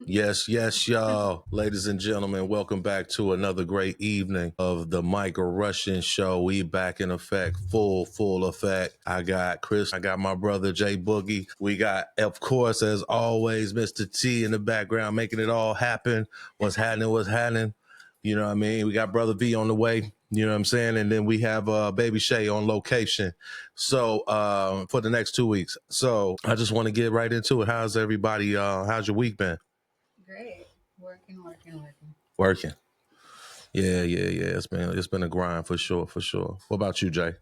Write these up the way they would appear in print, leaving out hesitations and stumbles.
Yes, yes, y'all. Ladies and gentlemen, welcome back to another great evening of the Michael Russian Show. We back in effect, full effect. I got Chris, I got my brother Jay Boogie. We got, of course, as always, Mr. T in the background, making it all happen. What's happening? You know what I mean? We got Brother V on the way. You know what I'm saying? And then we have Baby Shay on location. So for the next 2 weeks. So I just want to get right into it. How's everybody? How's your week been? Great. Working. Working. Yeah. It's been a grind for sure. What about you, Jay?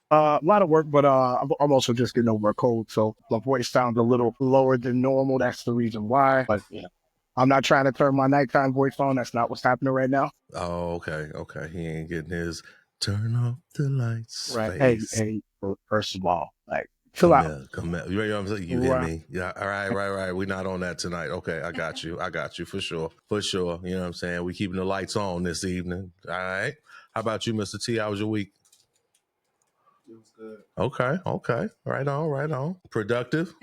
A lot of work, but I'm also just getting over a cold, so my voice sounds a little lower than normal. That's the reason why. But I'm not trying to turn my nighttime voice on. That's not what's happening right now. Oh, okay. He ain't getting his turn off the lights. Right. Face. Hey. First of all, chill out. Come here. You know what I'm saying? You Right. hear me? Yeah. All right. We're not on that tonight. Okay, I got you for sure. You know what I'm saying? We keeping the lights on this evening. All right. How about you, Mr. T? How was your week? It was good. Okay. Right on. Productive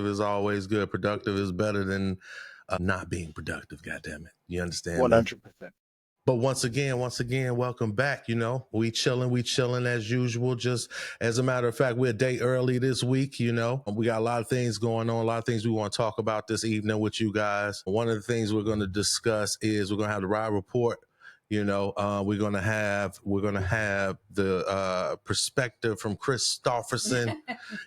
is always good. Productive is better than not being productive. God damn it. You understand? 100%. But once again, welcome back. You know, we chilling as usual. Just as a matter of fact, we're a day early this week. You know, we got a lot of things going on, a lot of things we want to talk about this evening with you guys. One of the things we're going to discuss is we're going to have the ride report. You know, we're gonna have the perspective from Chris Stofferson.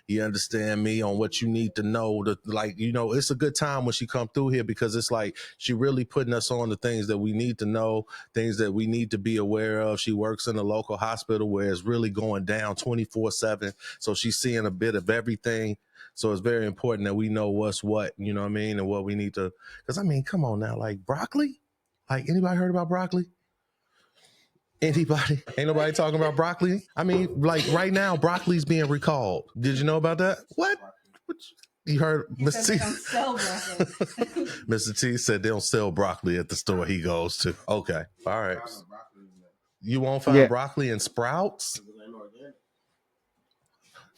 You understand me on what you need to know. It's a good time when she come through here because it's like she really putting us on the things that we need to know, things that we need to be aware of. She works in a local hospital where it's really going down 24/7, so she's seeing a bit of everything. So it's very important that we know what's what, you know what I mean, and what we need to. Because I mean, come on now, like broccoli, like anybody heard about broccoli? Anybody? Ain't nobody talking about broccoli? I mean, like right now, broccoli's being recalled. Did you know about that? What you heard? Mr. T. Don't sell broccoli. Mr. T said they don't sell broccoli at the store he goes to. Okay. All right. You won't find broccoli in Sprouts?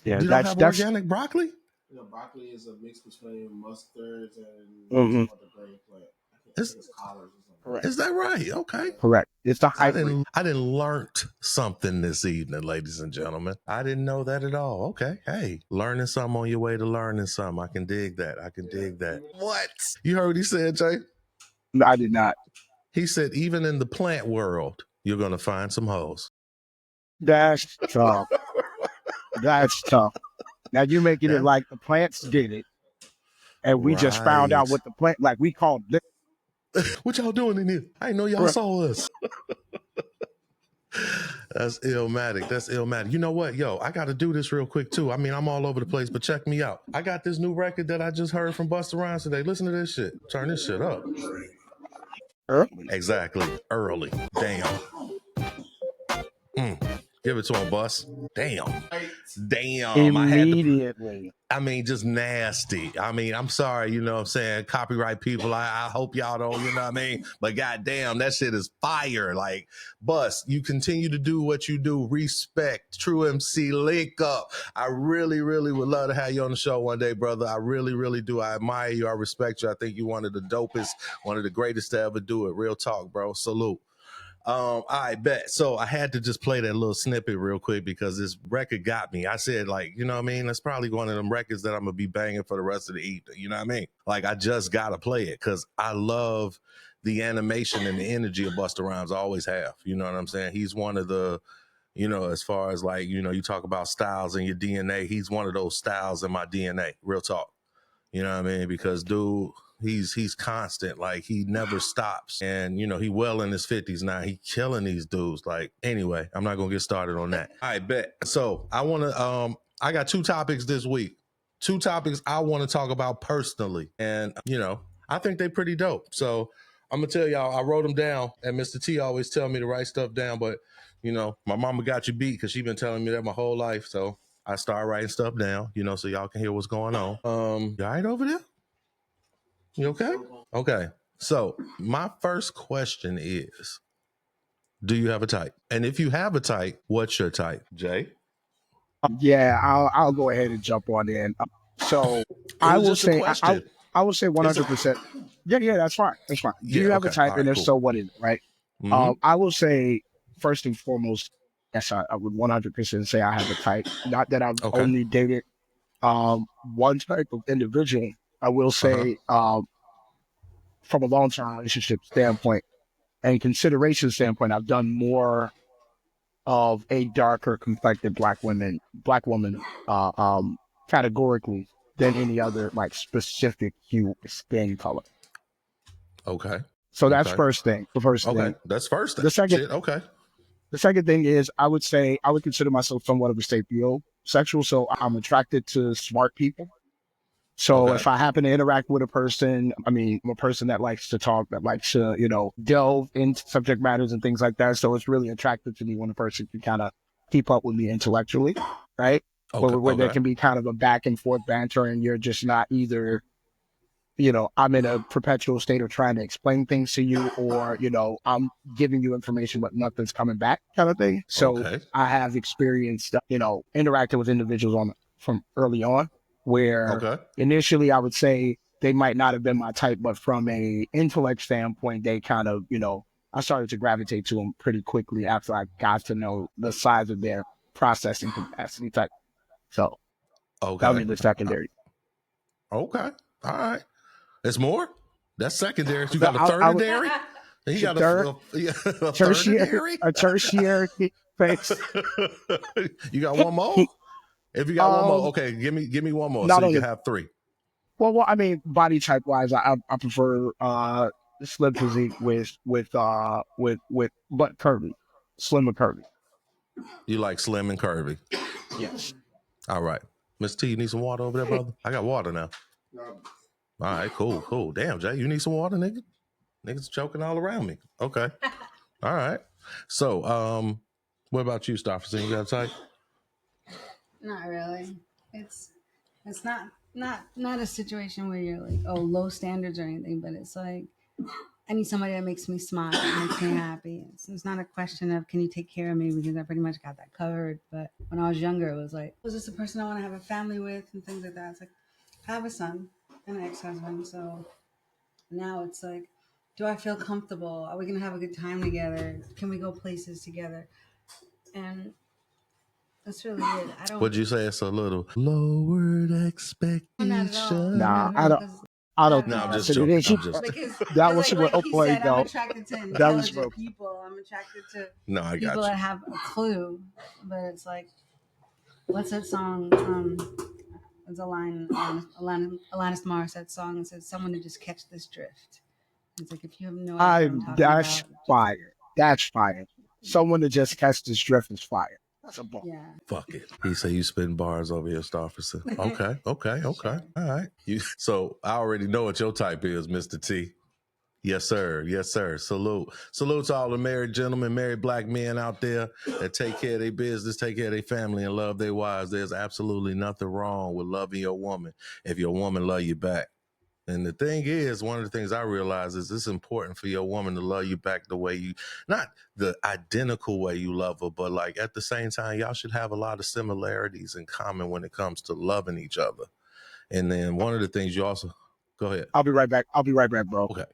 Yeah, you don't have organic broccoli? You know, broccoli is a mix between mustards and Mhm. other green plant. It's collards or something. Correct. Is that right? Okay. Correct. It's a hybrid. I didn't learnt something this evening, ladies and gentlemen. I didn't know that at all. Okay. Hey, learning something on your way to learning something. I can dig that. What? You heard what he said, Jay? No, I did not. He said, even in the plant world, you're going to find some hoes. That's tough. That's tough. Now you're making it like the plants did it, and we just found out what the plant, like we called it. What y'all doing in here? I didn't know y'all saw us. That's illmatic. You know what? Yo, I got to do this real quick too. I mean, I'm all over the place, but check me out. I got this new record that I just heard from Busta Rhymes today. Listen to this shit. Turn this shit up. Early. Exactly. Early. Damn. Give it to him, Bus. Damn. Immediately. I mean, just nasty. I mean, I'm sorry, you know what I'm saying? Copyright people, I hope y'all don't, you know what I mean? But goddamn, that shit is fire. Like, Bus, you continue to do what you do. Respect. True MC, link up. I really, really would love to have you on the show one day, brother. I really, really do. I admire you. I respect you. I think you're one of the dopest, one of the greatest to ever do it. Real talk, bro. Salute. I bet. So I had to just play that little snippet real quick because this record got me. I said, like, you know what I mean? That's probably one of them records that I'm going to be banging for the rest of the evening. You know what I mean? Like, I just got to play it because I love the animation and the energy of Busta Rhymes. I always have. You know what I'm saying? He's one of the, you know, as far as like, you know, you talk about styles in your DNA. He's one of those styles in my DNA. Real talk. You know what I mean? Because, dude, he's constant. Like, he never stops. And, you know, he well in his 50s now. He killing these dudes. Like, anyway, I'm not going to get started on that. I bet. So I want to, I got 2 topics this week. 2 topics I want to talk about personally. And, you know, I think they're pretty dope. So I'm going to tell y'all, I wrote them down. And Mr. T always tell me to write stuff down. But, you know, my mama got you beat because she's been telling me that my whole life. So I start writing stuff down, you know, so y'all can hear what's going on. You all right over there? You okay? Okay. So my first question is, do you have a type? And if you have a type, what's your type? Jay? Yeah, I'll go ahead and jump on in. So I will say 100%. Yeah, that's fine. That's fine. Do Yeah. you have a Okay. type? All And right. if Cool. so, what is it, right? Mm-hmm. I will say, first and foremost, yes, I would 100% say I have a type. Not that I've Okay. only dated one type of individual. I will Uh-huh. say, from a long-term relationship standpoint and consideration standpoint, I've done more of a darker complected black woman, categorically than any other like specific hue skin color. Okay. So that's Okay. first thing. The first Okay. thing. That's first thing. The second, Shit. Okay. the second thing is I would say I would consider myself somewhat of a sapiosexual. So I'm attracted to smart people. So Okay. if I happen to interact with a person, I mean, I'm a person that likes to talk, that likes to, delve into subject matters and things like that. So it's really attractive to me when a person can kind of keep up with me intellectually, right? Okay. Where there Okay. can be kind of a back and forth banter and you're just not either, I'm in a perpetual state of trying to explain things to you or, I'm giving you information, but nothing's coming back kind of thing. So Okay. I have experienced, interacting with individuals from early on where Okay. initially I would say they might not have been my type, but from a intellect standpoint, they kind of, I started to gravitate to them pretty quickly after I got to know the size of their processing capacity type. So that would be Okay. the secondary. Okay. All right. There's more. That's secondary. You So got a I would thirdary. And you got third, a tertiary, thirdary. a tertiary face. You got one more. If you got one more, Um, okay. Give me one more so not you can only have three. well, I mean, body type wise, I prefer slim physique with butt curvy, slim and curvy. You like slim and curvy. Yes. All right. Miss T, you need some water over there, brother? I got water now. No, All right, cool. Damn, Jay, you need some water, nigga? Niggas choking all around me. Okay. All right. So, what about you, Stofferson? You got a type? Not really. It's not a situation where you're like, oh, low standards or anything, but it's like I need somebody that makes me smile, that makes me happy. It's not a question of can you take care of me because I pretty much got that covered. But when I was younger, it was like, was this a person I want to have a family with and things like that? It's like, I have a son and an ex-husband, so now it's like, do I feel comfortable? Are we gonna have a good time together? Can we go places together? And that's really it. I don't. Would you say it's a little lowered Not at all. Nah, Not expectation? at all. Because I don't not No, think at I'm all. that's just it. joking. I'm just Because That it's was like oh he wait, said, I'm no, attracted to that was intelligent people. I'm attracted to no, I people got you. that have a clue. But it's like, what's that song? It's a line, Alanis Morissette song. It says, "Someone to just catch this drift." It's like if you have no idea what I'm talking that's about, just fire. That's fire. Someone to just catch this drift is fire. That's a ball. yeah. Fuck it. He said you spitting bars over here, Stofferson. Okay. Sure. All right. So I already know what your type is, Mr. T. Yes, sir. Yes, sir. Salute to all the married gentlemen, married black men out there that take care of their business, take care of their family, and love their wives. There's absolutely nothing wrong with loving your woman if your woman love you back. And the thing is, one of the things I realize is it's important for your woman to love you back the way you, not the identical way you love her, but like at the same time, y'all should have a lot of similarities in common when it comes to loving each other. And then one of the things you also, go ahead. I'll be right back. I'll be right back, bro. Okay.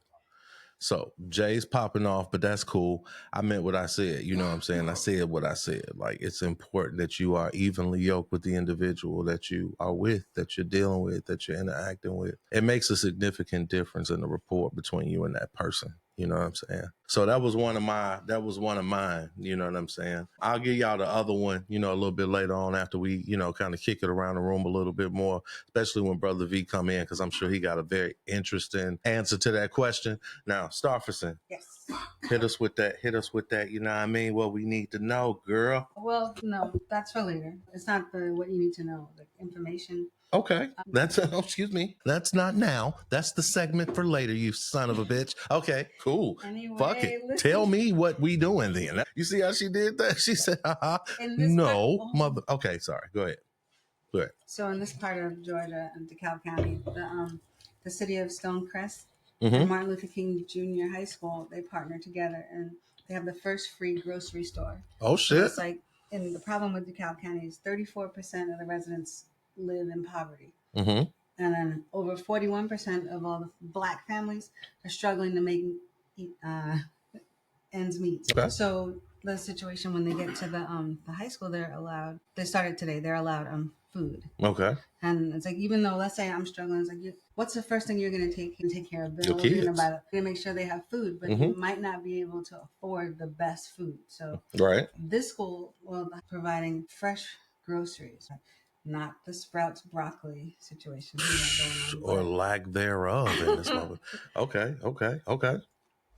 So Jay's popping off, but that's cool. I meant what I said. You know what I'm saying? I said what I said. Like, it's important that you are evenly yoked with the individual that you are with, that you're dealing with, that you're interacting with. It makes a significant difference in the rapport between you and that person. You know what I'm saying? So that was one of mine. You know what I'm saying? I'll give y'all the other one, a little bit later on after we, kind of kick it around the room a little bit more, especially when Brother V come in, because I'm sure he got a very interesting answer to that question. Now, Starferson, Yes. hit us with that. You know what I mean? What we need to know, girl. Well, no, that's for later. It's not the what you need to know, the information. Okay. That's, excuse me. That's not now. That's the segment for later, you son of a bitch. Okay, cool. Anyway, Fuck it. listen. Tell me what we doing then. You see how she did that? She said, no, mother. Okay, sorry. Go ahead. So in this part of Georgia, in DeKalb County, the city of Stonecrest Mm-hmm. and Martin Luther King Jr. High School, they partner together and they have the first free grocery store. Oh, So shit. it's like, and the problem with DeKalb County is 34% of the residents live in poverty. Mm-hmm. And then over 41% of all the Black families are struggling to make ends meet. Okay. So the situation when they get to the high school, they're allowed. They started today. They're allowed food. Okay. And it's like, even though, let's say I'm struggling, it's like, what's the first thing you're going to take care of? Your Bills, you're kids. going to make sure they have food, but you might not be able to afford the best food. So Right. this school will be providing fresh groceries, not the Sprouts broccoli situation going on. Or lack thereof in this moment. Okay.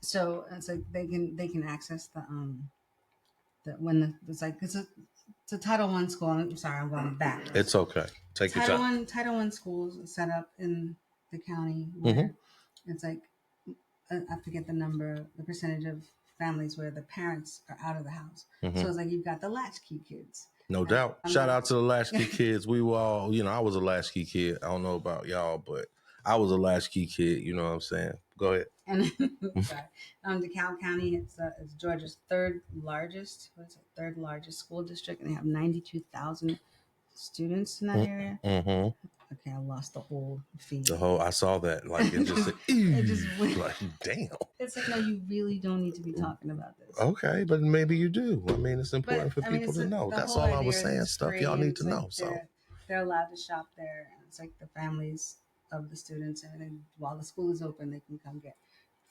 So it's like they can access it's a Title I school. I'm sorry, I'm going back. It's okay. Take your time. Title I schools set up in the county where it's like, I forget the percentage of families where the parents are out of the house. So it's like you've got the latchkey kids. No doubt. Shout out to the latchkey kids. We were all, I was a latchkey kid. I don't know about y'all, but I was a latchkey kid. You know what I'm saying? Go ahead. And DeKalb County, it's Georgia's third largest school district, and they have 92,000 students in that area. Okay, I lost the whole feed. I saw that. Like, it just, it just went. Like, damn. It's like, no, you really don't need to be talking about this. Okay, but maybe you do. I mean, it's important for people to know. That's all I was saying. Stuff y'all need to know. So they're allowed to shop there. It's like the families of the students, and while the school is open, they can come get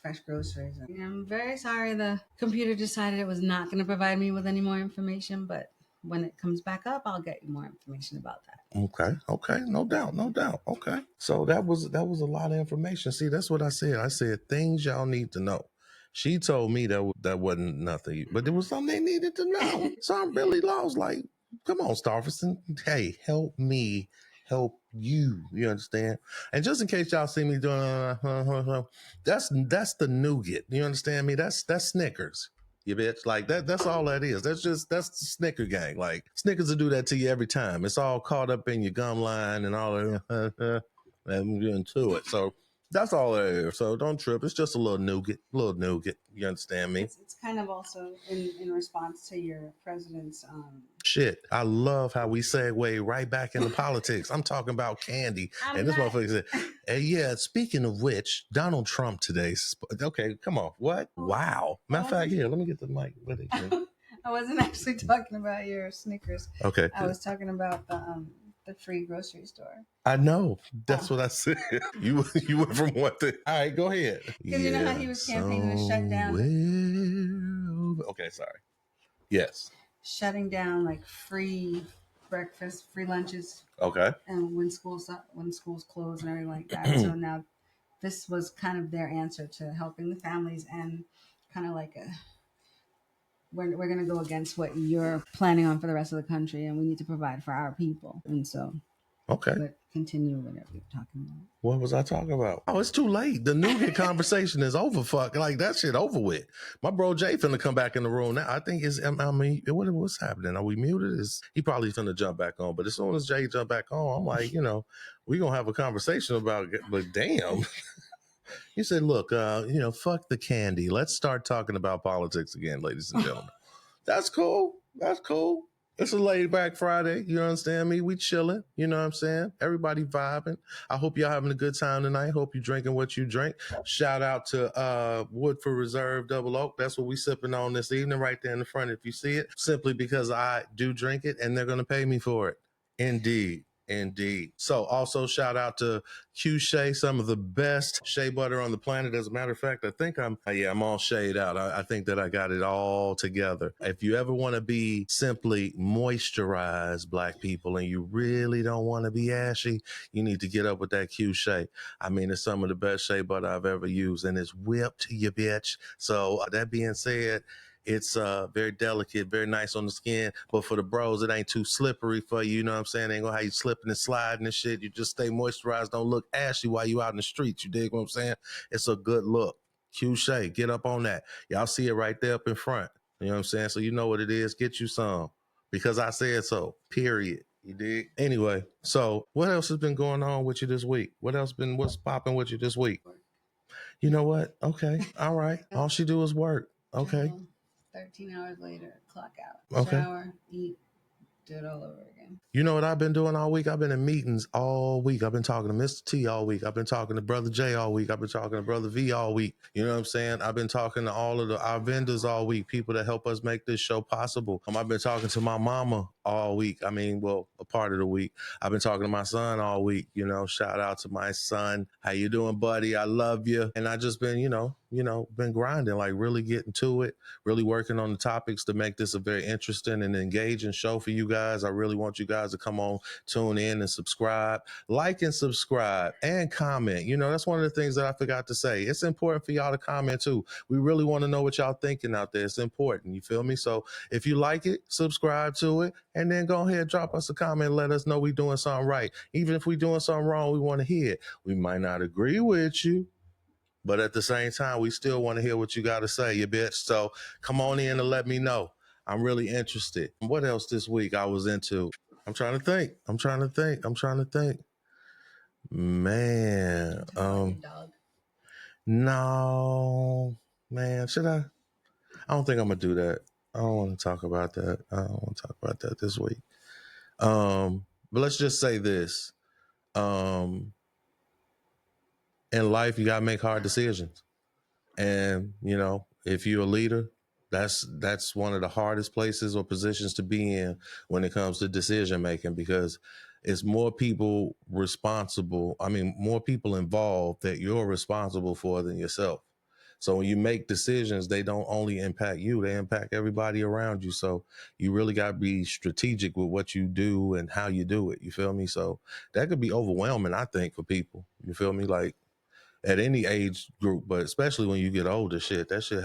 fresh groceries. I'm very sorry the computer decided it was not going to provide me with any more information, but when it comes back up, I'll get you more information about that. Okay. No doubt. Okay. So that was a lot of information. See, that's what I said. I said things y'all need to know. She told me that wasn't nothing, but there was something they needed to know. So I'm really lost. Like, come on, Starverson. Hey, help me help you. You understand? And just in case y'all see me doing that's the nougat. You understand me? That's Snickers. You bitch. Like that's all that is. That's the Snicker gang. Like Snickers will do that to you every time. It's all caught up in your gum line and all that and you're into it. So that's all that is. So don't trip. It's just a little nougat. You understand me? It's kind of also in response to your president's shit. I love how we segue right back into politics. I'm talking about candy. This motherfucker said, hey, yeah, speaking of which, Donald Trump today. Okay, come on. What? Wow. Matter of fact, here, let me get the mic. I wasn't actually talking about your Snickers. Okay. I was talking about the free grocery store. I know. That's what I said. You went from one thing. All right, go ahead. Because you know how he was campaigning to shut down. Okay, sorry. Yes. Shutting down like free breakfast, free lunches. Okay. And when schools close and everything like that. So now this was kind of their answer to helping the families and kind of like we're going to go against what you're planning on for the rest of the country, and we need to provide for our people. And so, okay, but continue whatever you're talking about. What was I talking about? Oh, it's too late. The nougat conversation is over. Fuck, like that shit over with. My bro Jay finna come back in the room now. I think what's happening? Are we muted? He probably finna jump back on. But as soon as Jay jump back on, I'm like, we gonna have a conversation about it. But damn. He said, look, fuck the candy. Let's start talking about politics again, ladies and gentlemen. That's cool. It's a laid back Friday. You understand me? We chilling. You know what I'm saying? Everybody vibing. I hope y'all having a good time tonight. Hope you drinking what you drink. Shout out to Woodford Reserve Double Oak. That's what we sipping on this evening right there in the front if you see it. Simply because I do drink it and they're going to pay me for it. Indeed. So also shout out to Q Shea, some of the best shea butter on the planet. As a matter of fact, I think I'm all shade out. I think that I got it all together. If you ever want to be simply moisturized, black people, and you really don't want to be ashy, you need to get up with that Q Shea. I mean, it's some of the best shea butter I've ever used, and it's whipped, you bitch. So that being said, it's very delicate, very nice on the skin. But for the bros, it ain't too slippery for you. You know what I'm saying? It ain't gonna have you slipping and sliding and shit. You just stay moisturized. Don't look ashy while you out in the streets. You dig what I'm saying? It's a good look. Q Shea, get up on that. Y'all see it right there up in front. You know what I'm saying? So you know what it is. Get you some. Because I said so. Period. You dig? Anyway, so what else has been going on with you this week? What's popping with you this week? You know what? Okay. All right. All she do is work. Okay. 13 hours later, clock out. Okay. Shower, eat, do it all over again. You know what I've been doing all week? I've been in meetings all week. I've been talking to Mr. T all week. I've been talking to Brother J all week. I've been talking to Brother V all week. You know what I'm saying? I've been talking to all of our vendors all week, people that help us make this show possible. I've been talking to my mama all week. I mean, well, a part of the week. I've been talking to my son all week. You know, shout out to my son. How you doing, buddy? I love you. And I just been, been grinding, like really getting to it, really working on the topics to make this a very interesting and engaging show for you guys. I really want you guys to come on, tune in and subscribe, like and subscribe and comment. You know, that's one of the things that I forgot to say. It's important for y'all to comment too. We really want to know what y'all thinking out there. It's important. You feel me? So if you like it, subscribe to it, and then go ahead, drop us a comment and let us know we doing something right. Even if we doing something wrong, we want to hear it. We might not agree with you, but at the same time, we still want to hear what you got to say, you bitch. So come on in and let me know. I'm really interested. What else this week I was into? I'm trying to think. Man, Dog. no, man, should I? I don't think I'm gonna do that. I don't want to talk about that. I don't want to talk about that this week. But let's just say this. In life, you gotta make hard decisions. And, if you're a leader, that's one of the hardest places or positions to be in when it comes to decision making, because it's more people more people involved that you're responsible for than yourself. So when you make decisions, they don't only impact you, they impact everybody around you. So you really got to be strategic with what you do and how you do it. You feel me? So that could be overwhelming, I think, for people. You feel me? Like, at any age group, but especially when you get older, that shit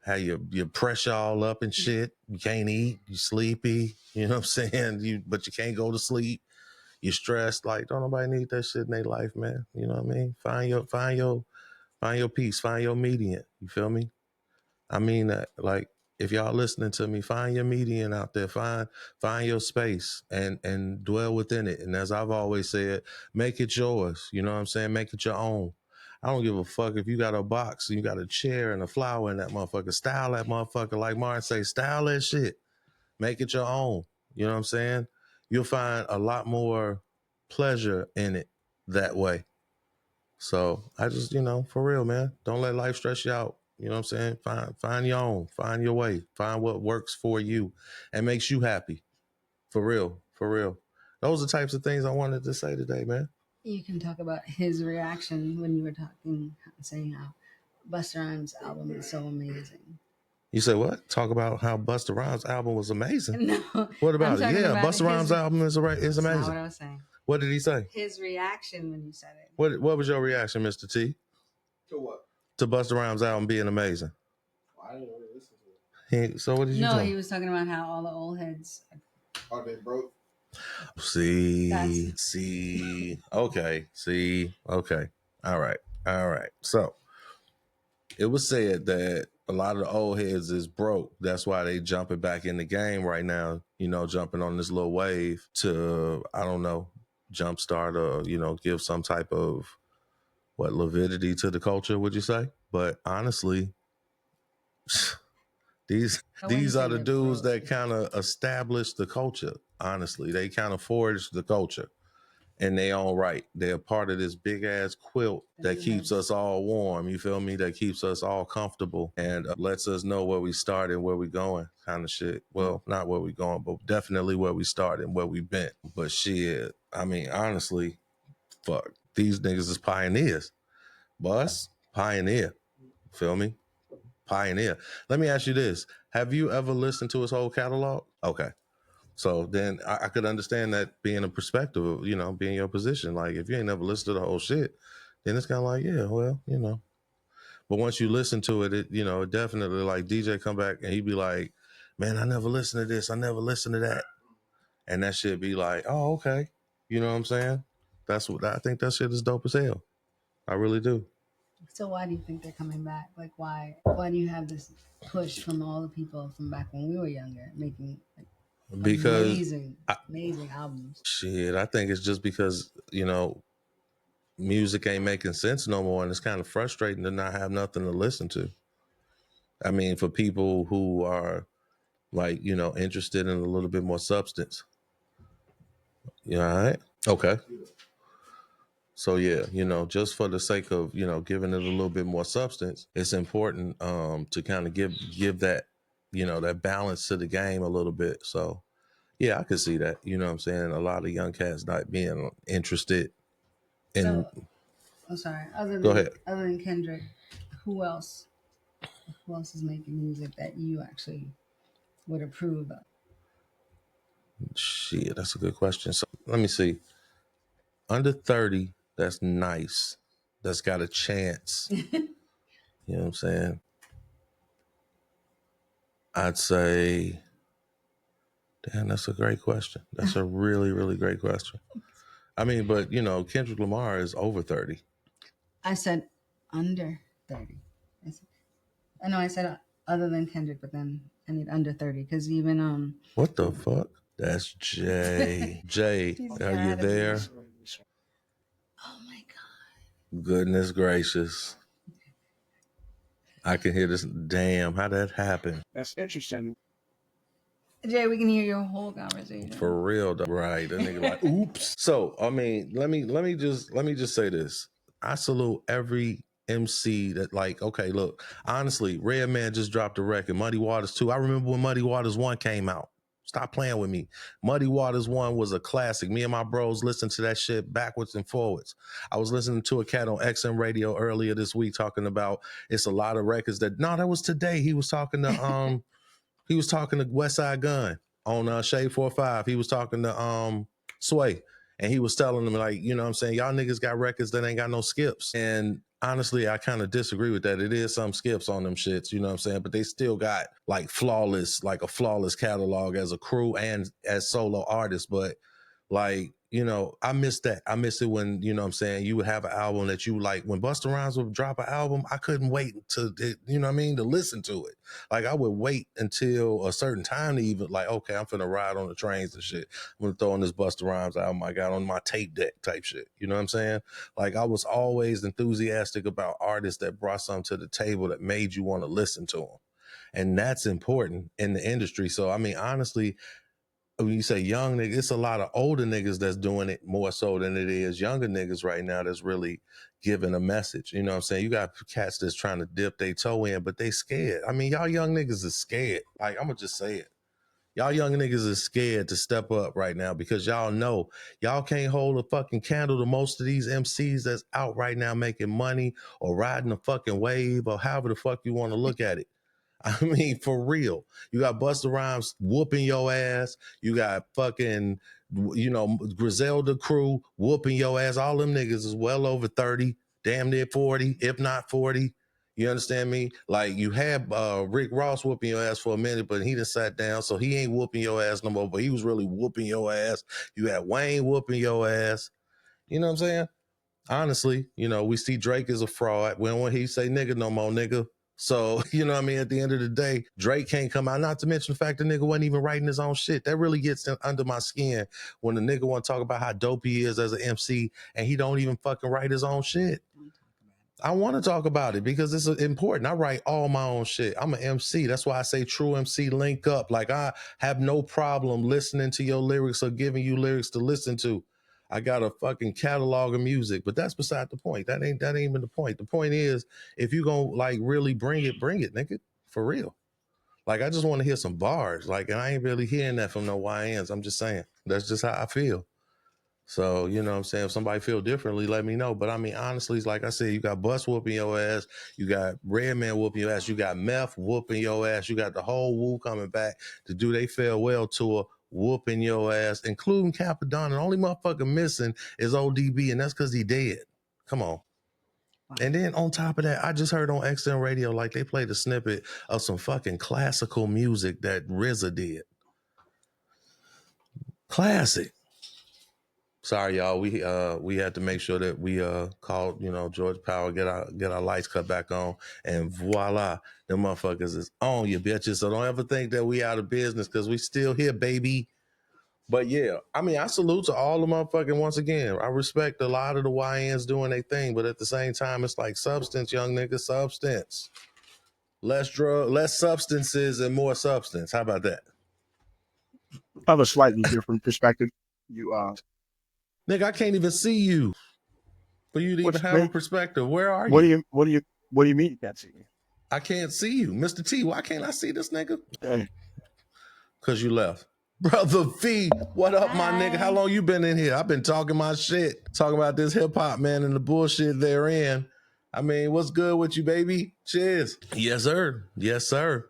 how you press y'all up and shit. You can't eat, you sleepy, you know what I'm saying? But you can't go to sleep. You're stressed. Like, don't nobody need that shit in their life, man. You know what I mean? Find your peace, find your median. You feel me? I mean that, like, if y'all listening to me, find your median out there, find your space and dwell within it. And as I've always said, make it yours. You know what I'm saying? Make it your own. I don't give a fuck if you got a box and you got a chair and a flower in that motherfucker. Style that motherfucker. Like Martin say, style that shit. Make it your own. You know what I'm saying? You'll find a lot more pleasure in it that way. So I just, for real, man, don't let life stress you out. You know what I'm saying? Find your own, find your way, find what works for you and makes you happy. For real, for real. Those are the types of things I wanted to say today, man. You can talk about his reaction when you were talking, saying how Busta Rhymes' album is so amazing. You say what? Talk about how Busta Rhymes' album was amazing. No, What about it? Yeah, about Busta Rhymes' album is amazing. That's not what I was saying. What did he say? His reaction when you said it. What was your reaction, Mr. T? To what? To Busta Rhymes' album being amazing. I didn't really listen to it. So what did you do? No, he was talking about how all the old heads are they broke? See, okay, okay. All right. So it was said that a lot of the old heads is broke. That's why they jumping back in the game right now, jumping on this little wave to, I don't know, jumpstart or, give some type of lividity to the culture, would you say? But honestly, these are the dudes that kind of established the culture. Honestly, they kind of forged the culture in their own right. They're part of this big ass quilt that keeps us all warm. You feel me? That keeps us all comfortable and lets us know where we started and where we going, kind of shit. Well, not where we going, but definitely where we started and where we been. But shit, I mean, honestly, fuck, these niggas is pioneers. Bus, pioneer. Feel me? Pioneer. Let me ask you this. Have you ever listened to his whole catalog? Okay. So then I could understand that being a perspective of, being your position. Like, if you ain't never listened to the whole shit, then it's kind of like, yeah, well, But once you listen to it, it definitely, like, DJ come back and he'd be like, man, I never listened to this. I never listened to that. And that shit be like, oh, okay. You know what I'm saying? That's what I think. That shit is dope as hell. I really do. So why do you think they're coming back? Like, why do you have this push from all the people from back when we were younger making because amazing albums? Shit, I think it's just because, music ain't making sense no more, and it's kind of frustrating to not have nothing to listen to. I mean, for people who are, like, you know, interested in a little bit more substance. You all right? Okay. So yeah, you know, just for the sake of, you know, giving it a little bit more substance, it's important to kind of give that, you know, that balance to the game a little bit. So yeah, I could see that. You know what I'm saying? A lot of young cats not being interested in. So, I'm sorry. Go ahead. Other than Kendrick, who else? Who else is making music that you actually would approve of? Shit, that's a good question. So let me see. Under 30, that's nice. That's got a chance. You know what I'm saying? I'd say, damn, that's a great question. That's a really, really great question. I mean, but you know, Kendrick Lamar is over 30. I said under 30. I said other than Kendrick, but then I need under 30 because even What the fuck? That's Jay. Jay, He's are you gotta be. there? Oh my god. Goodness gracious. I can hear this. Damn, how'd that happen? That's interesting. Jay, we can hear your whole conversation. For real, though. Right? That nigga like, oops. So, I mean, let me just say this. I salute every MC that, like, okay, look, honestly, Redman just dropped a record. Muddy Waters 2. I remember when Muddy Waters 1 came out. Stop playing with me. Muddy Waters 1 was a classic. Me and my bros listened to that shit backwards and forwards. I was listening to a cat on XM radio earlier this week talking about it's a lot of records that, no, that was today. He was talking to West Side Gun on Shade 45. He was talking to Sway. And he was telling them, like, you know what I'm saying, y'all niggas got records that ain't got no skips. And honestly, I kind of disagree with that. It is some skips on them shits, you know what I'm saying? But they still got like a flawless catalog as a crew and as solo artists. But like, you know, I miss that. I miss it when, you know what I'm saying, you would have an album that you like. When Busta Rhymes would drop an album, I couldn't wait to, you know what I mean, to listen to it. Like, I would wait until a certain time to even, like, okay, I'm finna ride on the trains and shit. I'm gonna throw in this Busta Rhymes album I got on my tape deck type shit. You know what I'm saying? Like, I was always enthusiastic about artists that brought something to the table that made you want to listen to them. And that's important in the industry. So, I mean, honestly, when you say young niggas, it's a lot of older niggas that's doing it more so than it is younger niggas right now that's really giving a message. You know what I'm saying? You got cats that's trying to dip their toe in, but they scared. I mean, y'all young niggas is scared. Like, I'm going to just say it. Y'all young niggas is scared to step up right now because y'all know y'all can't hold a fucking candle to most of these MCs that's out right now making money or riding a fucking wave or however the fuck you want to look at it. I mean, for real. You got Busta Rhymes whooping your ass. You got fucking, you know, Griselda crew whooping your ass. All them niggas is well over 30, damn near 40, if not 40. You understand me? Like, you had Rick Ross whooping your ass for a minute, but he done sat down, so he ain't whooping your ass no more, but he was really whooping your ass. You had Wayne whooping your ass. You know what I'm saying? Honestly, you know, we see Drake as a fraud. We don't want he say nigga no more, nigga. So, you know what I mean? At the end of the day, Drake can't come out. Not to mention the fact the nigga wasn't even writing his own shit. That really gets under my skin when the nigga want to talk about how dope he is as an MC and he don't even fucking write his own shit. I want to talk about it because it's important. I write all my own shit. I'm an MC. That's why I say true MC link up. Like, I have no problem listening to your lyrics or giving you lyrics to listen to. I got a fucking catalog of music, but that's beside the point. That ain't even the point. The point is, if you gonna like really bring it, nigga, for real. Like, I just want to hear some bars. Like, and I ain't really hearing that from no YNs. I'm just saying. That's just how I feel. So, you know what I'm saying? If somebody feel differently, let me know. But I mean, honestly, like I said, you got Bus whooping your ass. You got Redman whooping your ass. You got Meth whooping your ass. You got the whole Wu coming back to do they farewell tour whooping your ass, including Capadonna. The only motherfucker missing is ODB, and that's because he dead. Come on. Wow. And then on top of that, I just heard on XM radio, like, they played a snippet of some fucking classical music that RZA did. Classic. Sorry, y'all. We had to make sure that we called, you know, George Power, get our lights cut back on, and voila, the motherfuckers is on, you bitches. So don't ever think that we out of business because we still here, baby. But yeah, I mean, I salute to all the motherfucking, once again, I respect a lot of the YNs doing their thing, but at the same time, it's like substance, young nigga, substance. less drug, less substances, and more substance. How about that? I have a slightly different perspective. You Nigga, I can't even see you for you to even what's have a man? perspective. Where are What do you? you mean you can't see me? I can't see you. Mr. T, why can't I see this nigga? Hey, Because you left. Brother V, what up, my nigga? How Hi. long you been in here? I've been talking my shit, talking about this hip hop, man, and the bullshit therein. I mean, what's good with you, baby? Cheers. Yes, sir. Yes, sir.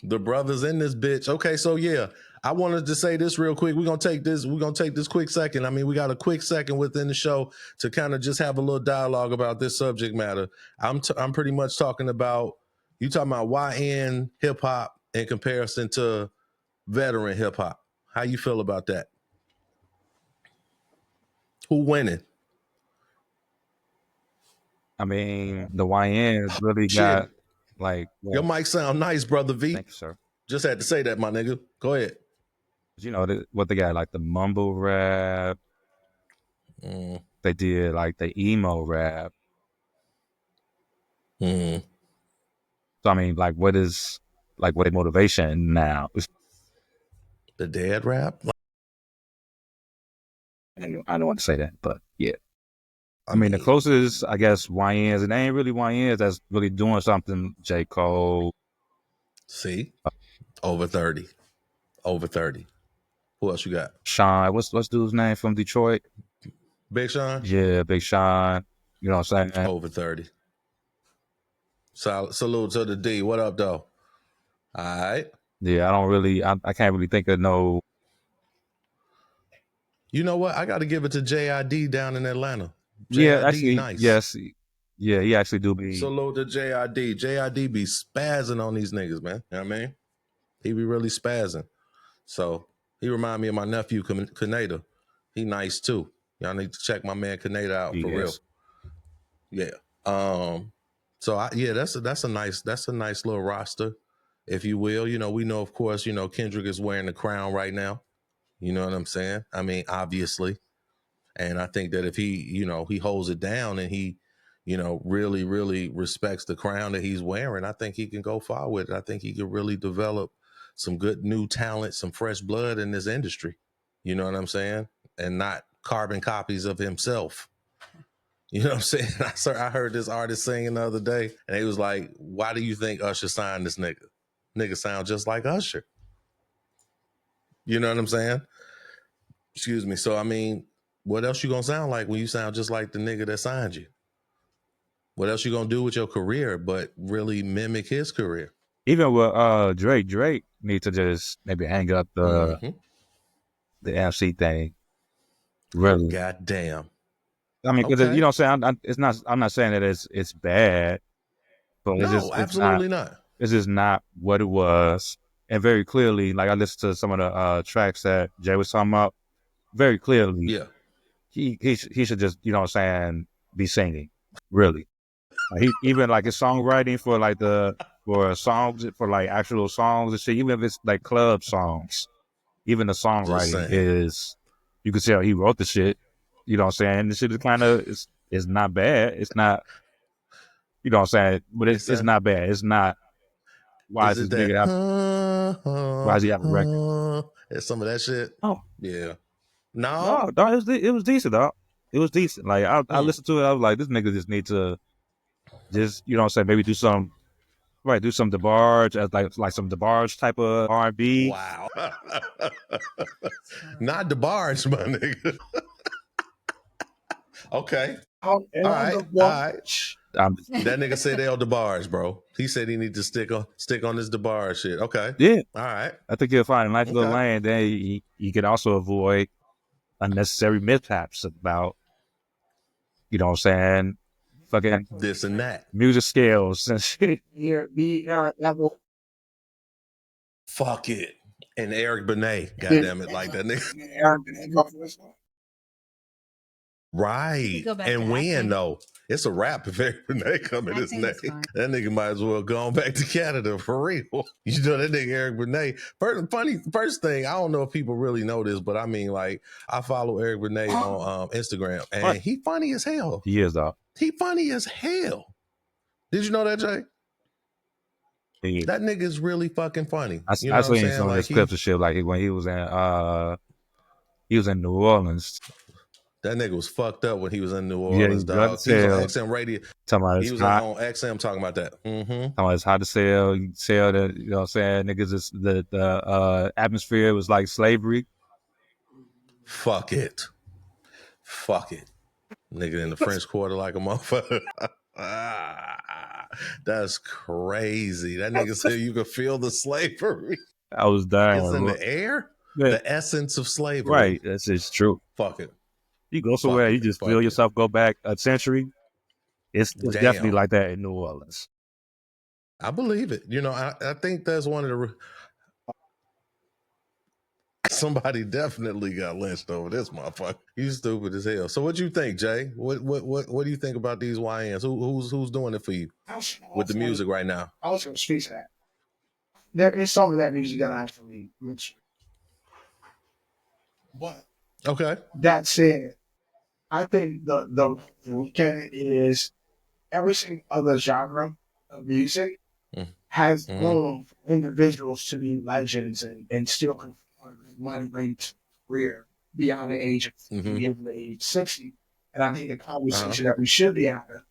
The brothers in this bitch. Okay, so yeah, I wanted to say this real quick. We're gonna take this quick second. I mean, we got a quick second within the show to kind of just have a little dialogue about this subject matter. I'm pretty much talking about you talking about YN hip hop in comparison to veteran hip hop. How you feel about that? Who winning? I mean, the YNs really got Shit. like, Your well, mic sound nice, brother V. thank you, sir. Just had to say that, my nigga. Go ahead. You know what they got, like the mumble rap. They did like the emo rap. Mm. So I mean, like, what is like what motivation now? The dad rap? I don't want to say that, but yeah. I I mean, the mean, closest, I guess, YNs, and they ain't really YNs that's really doing something. J. Cole. see? Over 30. Over 30. Who else you got? Sean, what's dude's name from Detroit? Big Sean? Yeah, Big Sean. You know what I'm saying? Over 30. Salute to the D. What up, though? All right. Yeah, I can't really think of no. You know what? I got to give it to JID down in Atlanta. Yeah, JID actually, nice. yes. Yeah, he actually do be. Salute to JID. JID be spazzing on these niggas, man. You know what I mean? He be really spazzing. So he remind me of my nephew, Kaneda. He nice too. Y'all need to check my man Kaneda out for real. Yeah. So that's a nice little roster, if you will. You know, we know, of course, you know, Kendrick is wearing the crown right now. You know what I'm saying? I mean, obviously. And I think that if he, you know, he holds it down and he, you know, really, really respects the crown that he's wearing, I think he can go far with it. I think he can really develop some good new talent, some fresh blood in this industry. You know what I'm saying? And not carbon copies of himself. You know what I'm saying? I heard this artist singing the other day, and he was like, why do you think Usher signed this nigga? Nigga sound just like Usher. You know what I'm saying? Excuse me. So, I mean, what else you gonna sound like when you sound just like the nigga that signed you? What else you gonna do with your career but really mimic his career? Even with Drake need to just maybe hang up the MC thing. Really, God damn. I mean, because Okay. you know what I'm saying. It's not. I'm not saying that it's bad, but No, it's not. absolutely not. It's just not what it was. And very clearly, like I listened to some of the tracks that Jay was talking about. Very clearly, Yeah. he should just, you know what I'm saying, be singing. Really, he even like his songwriting for like for songs, for like actual songs and shit. Even if it's like club songs, even the Just songwriting saying. is, you can tell he wrote the shit. You know what I'm saying? The shit is kind of, it's not bad. It's not, you know what I'm saying? But it's not bad. It's not, why Is is this it that nigga, why does he have a record? It's some of that shit? Oh, Yeah. No? no, it was decent, dog. It was decent. Like, I listened to it. I was like, this nigga just need to just, you know what I'm saying? Maybe do some DeBarge, as like some DeBarge type of R&B. Wow. Not the bars, my nigga. Okay. All right. All right. That nigga said El DeBarge, bro. He said he need to stick on this DeBarge shit. Okay. Yeah. All right. I think he'll find a nice little Okay. lane. Then he can also avoid unnecessary mishaps about, you know what I'm saying, fucking This and that. music scales and shit. Fuck it. And Eric Benet, goddamn it, like that nigga. Right. Go back And to when acting. though? It's a rap if Eric Benet come in his Acting name. is fine. That nigga might as well go on back to Canada for real. You know that nigga Eric Benet. First thing, I don't know if people really know this, but I mean, like, I follow Eric Benet on Instagram, and What? he funny as hell. He is, dog. He funny as hell. Did you know that, Jay? That nigga's really fucking funny. You know I what I'm seen saying? some of Like his clips and shit. Like when he was in New Orleans. that nigga was fucked up when he was in New Yeah, Orleans, he got dog. to He was on sell. XM radio. Talking about He it's was hot. on XM talking about that. Mm-hmm. Talking about it's hot to sell. You sell that. You know what I'm saying? Niggas, is the atmosphere was like slavery. Fuck it. Nigga in the French Quarter like a motherfucker. That's crazy. That nigga said you could feel the slavery. I was dying. It's in the air. Yeah. The essence of slavery. Right. That's just true. Fuck it. You go somewhere, you just feel yourself go back a century. It's definitely like that in New Orleans. I believe it. You know, I think that's one of the. Somebody definitely got lynched over this motherfucker. You stupid as hell. So what you think, Jay? What do you think about these YNs? Who's doing it for you with the music right now? I was going to speak to that. There is some of that music that I actually mentioned. But that said, I think the weekend is every single other genre of music has grown individuals to be legends and still migrate career beyond the age of the age 60. And I think the conversation that we should be having.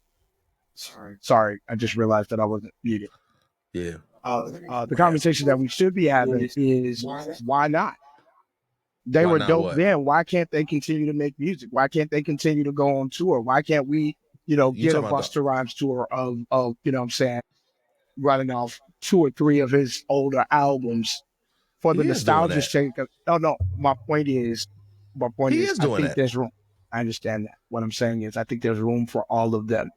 Sorry, I just realized that I wasn't muted. Yeah. The conversation that we should be having is why not? They were dope then. Why can't they continue to make music? Why can't they continue to go on tour? Why can't we, get a Busta Rhymes tour of you know what I'm saying, running off 2 or 3 of his older albums for the nostalgia's sake? No, my point is, I think there's room. I understand that. What I'm saying is I think there's room for all of them,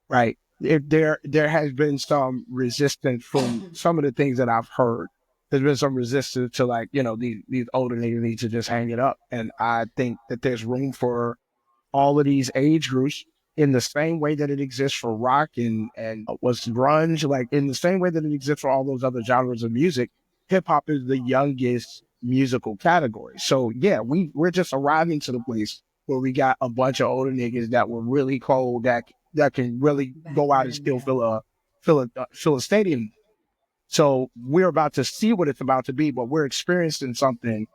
right? If there has been some resistance from some of the things that I've heard. There's been some resistance to these older niggas need to just hang it up. And I think that there's room for all of these age groups in the same way that it exists for rock and what's grunge, like in the same way that it exists for all those other genres of music. Hip hop is the youngest musical category. So yeah, we're just arriving to the place where we got a bunch of older niggas that were really cold that can really go out and still fill a stadium. So we're about to see what it's about to be, but we're experiencing something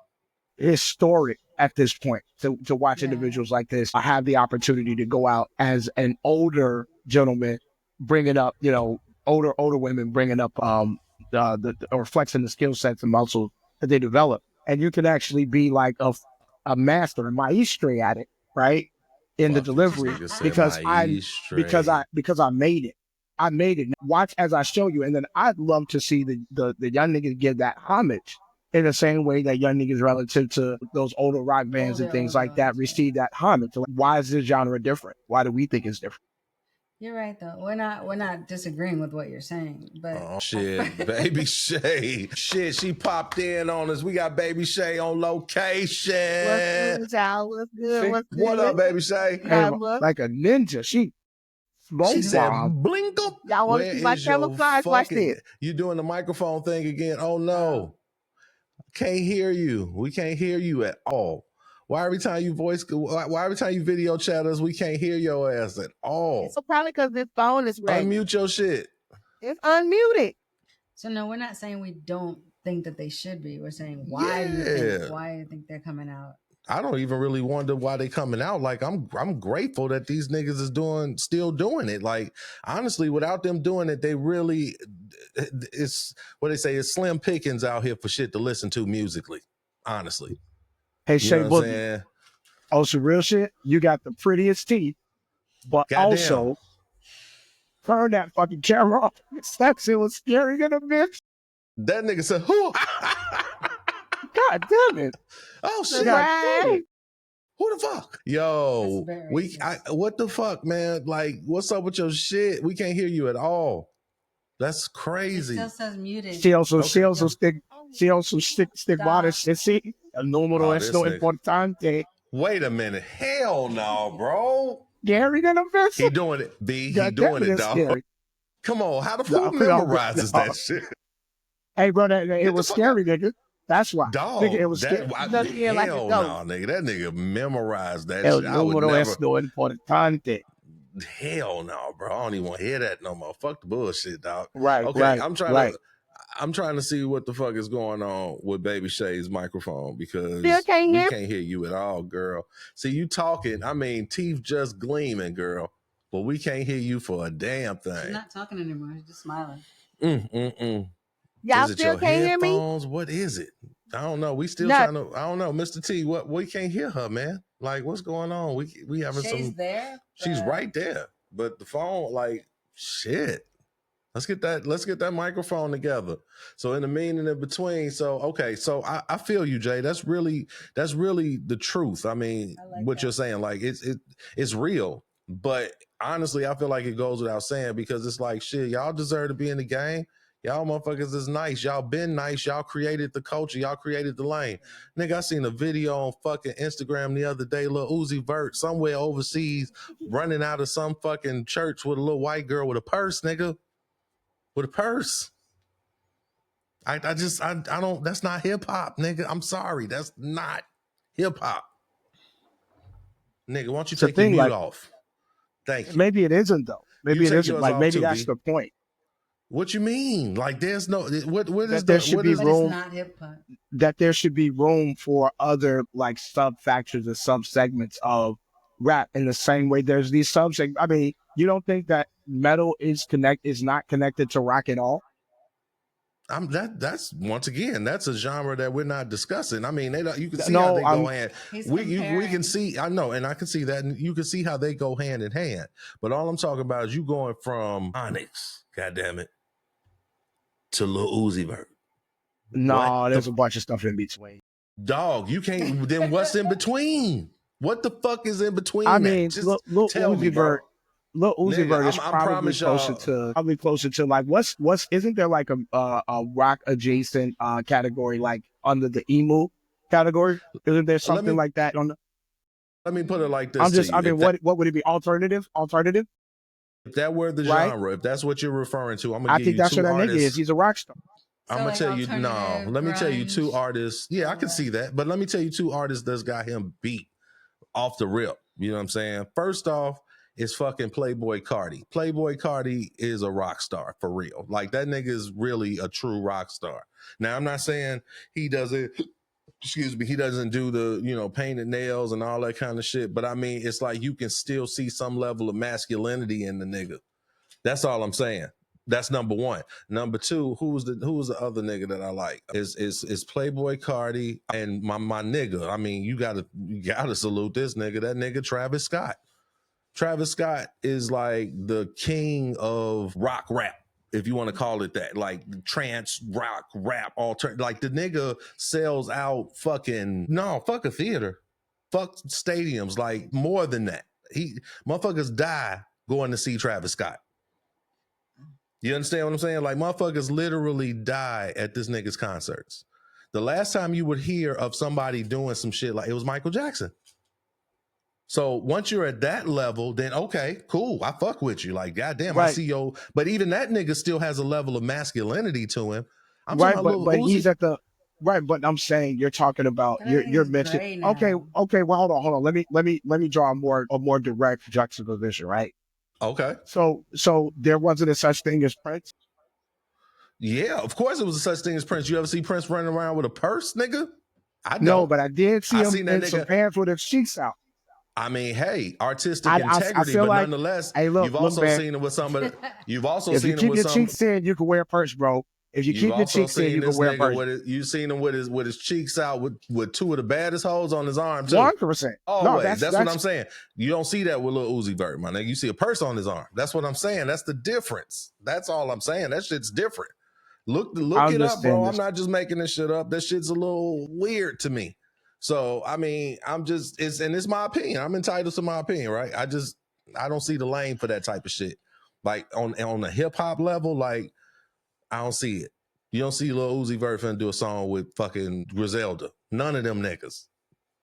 historic at this point to watch individuals like this have the opportunity to go out as an older gentleman, bringing up, older women, bringing up or flexing the skill sets and muscles that they develop. And you can actually be like a master, a maestro at it, right? In the delivery because I made it. I made it. Watch as I show you. And then I'd love to see the young niggas give that homage in the same way that young niggas relative to those older rock bands and things like that receive that homage. Why is this genre different? Why do we think it's different? You're right though. We're not disagreeing with what you're saying, but shit, Baby Shay. Shit, she popped in on us. We got Baby Shay on location. What's good, y'all? What's good? What's good? What up, Baby Shay? Hey, like a ninja. She said, blink up. Y'all want to see my camouflage? Watch this. You doing the microphone thing again? Oh no. Can't hear you. We can't hear you at all. Why every time you video chat us, we can't hear your ass at all? So probably because this phone is ready. Unmute your shit. It's unmuted. So no, we're not saying we don't think that they should be. We're saying why do you think they're coming out? I don't even really wonder why they coming out. Like I'm grateful that these niggas is still doing it. Like honestly, without them doing it, it's what they say, it's slim pickings out here for shit to listen to musically. Honestly. Hey Shay Boogie. Oh, some real shit. You got the prettiest teeth, but also turn that fucking camera off. That shit was scary than a bitch. That nigga said, who? God damn it. Oh shit. Who the fuck? Yo, what the fuck, man? Like, what's up with your shit? We can't hear you at all. That's crazy. It still says muted. She also stick water. See, el número es lo importante. Wait a minute. Hell no, bro. Gary gonna miss He doing it, B. He doing it, dog. Scary. Come on, how the fuck memorizes that shit? Hey, bro, it was scary, nigga. That's why. Dog, nigga, it was scary. Hell no, nigga. That nigga memorized that shit. El número es lo importante. Hell no, bro. I don't even want to hear that no more. Fuck the bullshit, dog. Right. Okay, right, I'm trying right. to. I'm trying to see what the fuck is going on with Baby Shay's microphone because Still can't we hear. can't hear you at all, girl. See, you talking, I mean, teeth just gleaming, girl, but we can't hear you for a damn She's thing. not talking anymore. She's just smiling. Y'all Is it still your can't hear me? headphones? What is it? I don't know. We still Not- trying to, I don't know. Mr. T, what we can't hear her, man. Like, what's going on? We having Shay's some, there. she's but- right there. But the phone, like, shit. Let's get that microphone together. So in the mean and in between. So okay, so I feel you, Jay. That's really the truth. I mean, I like what that. you're saying, like it's real. But honestly, I feel like it goes without saying because it's like shit, y'all deserve to be in the game. Y'all motherfuckers is nice. Y'all been nice. Y'all created the culture. Y'all created the lane. Nigga, I seen a video on fucking Instagram the other day, Lil Uzi Vert somewhere overseas running out of some fucking church with a little white girl with a purse, nigga. With a purse. I don't, that's not hip hop, nigga. I'm sorry. That's not hip hop. Nigga, why don't you It's a take your thing, mute like- off? Thank you. Maybe it isn't though. Maybe You it take isn't. yours Like off maybe too, that's V. the point. What you mean? Like there's no, what is That there the, should what be is But room- it's not hip hop. That there should be room for other like sub factors or sub segments of rap in the same way there's these sub segments. I mean, you don't think that metal is not connected to rock at all? that's once again, that's a genre that we're not discussing. I mean, they don't, you can see No, how they I'm- go hand. He's We can comparing. see, I know, and I can see that, and you can see how they go hand in hand. But all I'm talking about is you going from Onyx, goddamn it, to Lil Uzi Vert. No, What there's the a bunch of stuff in between. Dog, you can't. Then what's in between? What the fuck is in between? I that? mean, Just Lil tell me, Uzi bro. Vert. Lil Uzi Nigga, Vert is I probably promise closer to like what's isn't there like a rock adjacent category like under the emu category? Isn't there something like that on the? Let me put it like this. I'm just. to you. I mean, what would it be? Alternative? If that were the Right? genre, if that's what you're referring to, I'm I gonna give think you that's two what that nigga is. artists. He's a rock star. So I'm gonna like tell you no. alternative, Let me tell you two grunge, artists. Yeah, I all can that. see that, but let me tell you two artists that's got him beat off the rip. You know what I'm saying? First off, is fucking Playboy Cardi. Playboy Cardi is a rock star for real. Like that nigga is really a true rock star. Now I'm not saying he doesn't. Excuse me, he doesn't do the, painted nails and all that kind of shit. But I mean, it's like you can still see some level of masculinity in the nigga. That's all I'm saying. That's number one. Number two, who's the other nigga that I like? Is Playboy Cardi and my nigga. I mean, you gotta salute this nigga. That nigga Travis Scott. Travis Scott is like the king of rock rap, if you want to call it that, like trance rock rap like the nigga sells out fuck a theater, fuck stadiums, like more than that. Motherfuckers die going to see Travis Scott. You understand what I'm saying? Like motherfuckers literally die at this nigga's concerts. The last time you would hear of somebody doing some shit like it was Michael Jackson. So once you're at that level, then okay, cool. I fuck with you. Like, goddamn, I Right. see yo. But even that nigga still has a level of masculinity to him. I'm Right, talking about but Lil he's Uzi. at the right. But I'm saying you're talking about But I think you're he's missing. gray now. Okay. Well, hold on. Let me draw a more direct juxtaposition. Right. Okay. So there wasn't a such thing as Prince. Yeah, of course it was a such thing as Prince. You ever see Prince running around with a purse, nigga? I No, don't. but I did see I him seen that in some nigga- pants with his cheeks out. I mean, hey, artistic I integrity, feel but like- nonetheless, Hey, look, you've also man. seen it with somebody. You've also If you seen it keep with your some. cheeks in, you can wear a purse, bro. If you You've keep your also cheeks in, seen you can this wear a nigga purse. with it. You've seen him with his cheeks out with two of the baddest hoes on his arm too. 100%. Always. That's what I'm saying. You don't see that with Lil Uzi Vert, my nigga. You see a purse on his arm. That's what I'm saying. That's the difference. That's all I'm saying. That shit's different. Look I it up, understand bro. this. I'm not just making this shit up. That shit's a little weird to me. So I mean, it's my opinion. I'm entitled to my opinion, right? I don't see the lane for that type of shit. Like on the hip hop level, like I don't see it. You don't see Lil Uzi Vert finna do a song with fucking Griselda. None of them niggas.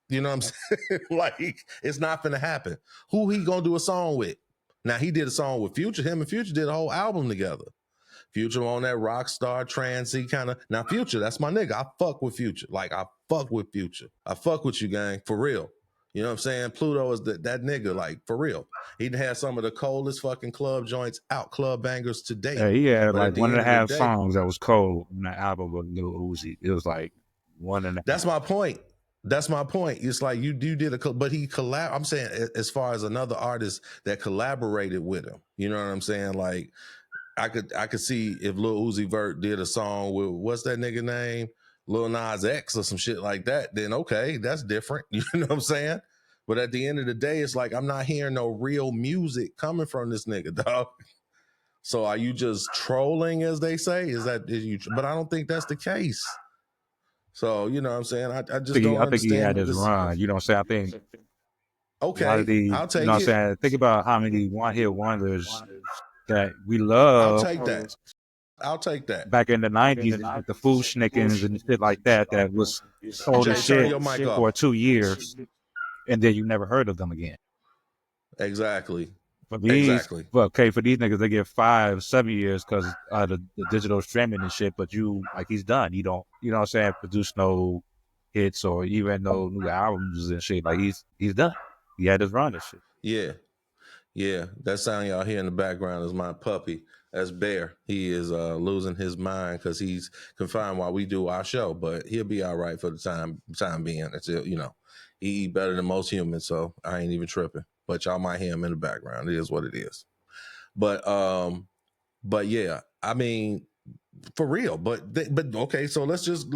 You know what I'm saying? Like, it's not finna happen. Who he gonna do a song with? Now, he did a song with Future. Him and Future did a whole album together. Future on that rock star, transy kind of. Now, Future, that's my nigga. I fuck with Future. Like, I fuck with Future. I fuck with you, gang, for real. You know what I'm saying? Pluto is that nigga, like, for real. He had some of the coldest fucking club joints out, club bangers to date. Yeah, he had But like at the one and end a of the half day, songs that was cold on the album with Lil Uzi. It was like one and a that's half. my point. That's my point. It's like you did but he collab. I'm saying as far as another artist that collaborated with him. You know what I'm saying? Like I could see if Lil Uzi Vert did a song with what's that nigga name? Lil Nas X or some shit like that, then okay, that's different. You know what I'm saying? But at the end of the day, it's like I'm not hearing no real music coming from this nigga, dog. So are you just trolling, as they say? Is you? But I don't think that's the case. So you know what I'm saying? I just don't I think he had understand his this. run. You know what I'm saying? I think a lot of Okay, the, I'll you know take what I'm it. saying? Think about how many one-hit wonders that we I'll love take that. I'll take that. back in the 90s with the food schnickens and shit like that was cold as Jay, turn shit your mic off. for 2 years, and then you never heard of them again. Exactly. For these, for these niggas, they get 5-7 years because the digital streaming and shit. But he's done. You know what I'm saying? Produce no hits or even no new albums and shit. Like he's done. He had his run and shit. Yeah. That sound y'all hear in the background is my puppy. That's Bear. He is losing his mind because he's confined while we do our show, but he'll be all right for the time being. It's he eat better than most humans, so I ain't even tripping. But y'all might hear him in the background. It is what it is. But yeah, I mean, for real. But okay, so let's just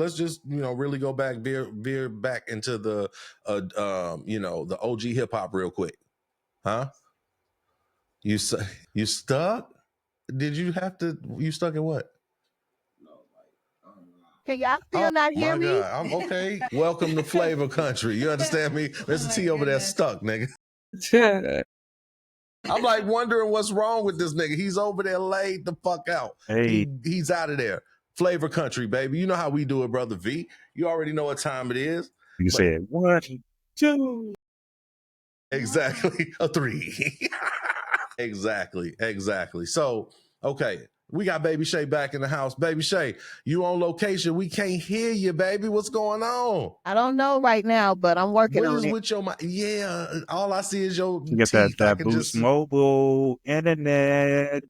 really go back, veer back into the the OG hip hop real quick, huh? You stuck? Did you have to? You stuck in what? Can y'all still not hear My me? God, I'm okay. Welcome to Flavor Country. You understand me? Mr. T over there stuck, nigga. I'm like wondering what's wrong with this nigga. He's over there laid the fuck out. Hey, He's out of there. Flavor Country, baby. You know how we do it, brother V. You already know what time it is. you said 1, 2. Exactly. A 3. Exactly. So, okay. We got Baby Shay back in the house. Baby Shay, you on location. We can't hear you, baby. What's going on? I don't know right now, but I'm working What on is it. with your mind? Yeah, all I see is your You get teeth. that Boost Mobile internet.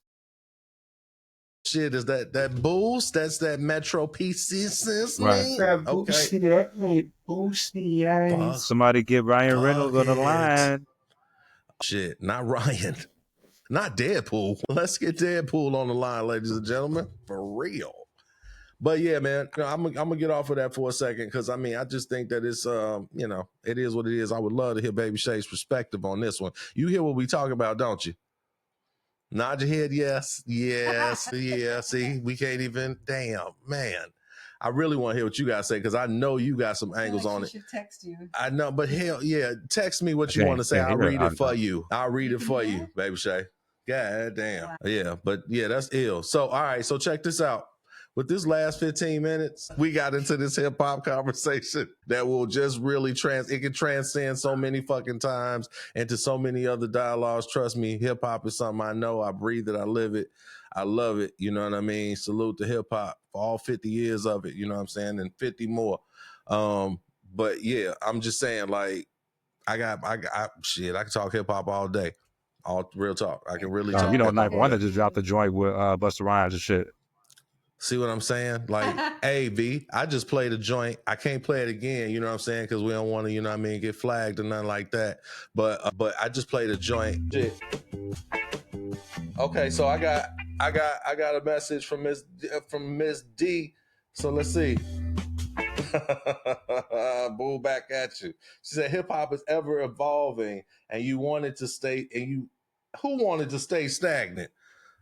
Shit, is that Boost? That's that Metro PC. Right. Okay. Fuck. Somebody get Ryan Reynolds on the line. Shit, not Ryan. Not Deadpool. Let's get Deadpool on the line, ladies and gentlemen. For real. But yeah, man, I'm gonna get off of that for a second because I mean I just think that it's it is what it is. I would love to hear Baby Shay's perspective on this one. You hear what we talk about, don't you? Nod your head, yes. Yeah. See, we can't even. Damn, man. I really want to hear what you guys say because I know you got some angles on it. Should text you. I know, but hell yeah, text me what you want to say. I'll read it for you. Baby Shay. God damn. Yeah, but yeah, that's ill. So, all right, so check this out. With this last 15 minutes, we got into this hip hop conversation that will just really it can transcend so many fucking times into so many other dialogues. Trust me, hip hop is something I know. I breathe it, I live it. I love it. You know what I mean? Salute to hip hop for all 50 years of it, you know what I'm saying? And 50 more. But yeah, I'm just saying, like, I can talk hip hop all day. All real talk. I can really talk. You know, hip-hop Knife all Wonder day. just dropped the joint with Busta Rhymes and shit. See what I'm saying? Like, hey, V, I just played a joint. I can't play it again, you know what I'm saying? Because we don't want to, you know what I mean, get flagged or nothing like that. But I just played a joint. Shit. Okay, so I got a message from Miss D. So let's see. Bull back at you. She said hip hop is ever evolving and you wanted to stay who wanted to stay stagnant?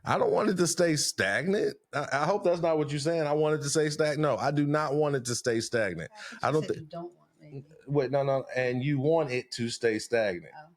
I don't want it to stay stagnant. I hope that's not what you're saying. I want it to stay stagnant. No, I do not want it to stay stagnant. I don't think. You don't want maybe. Wait, no. And you want it to stay stagnant. Oh.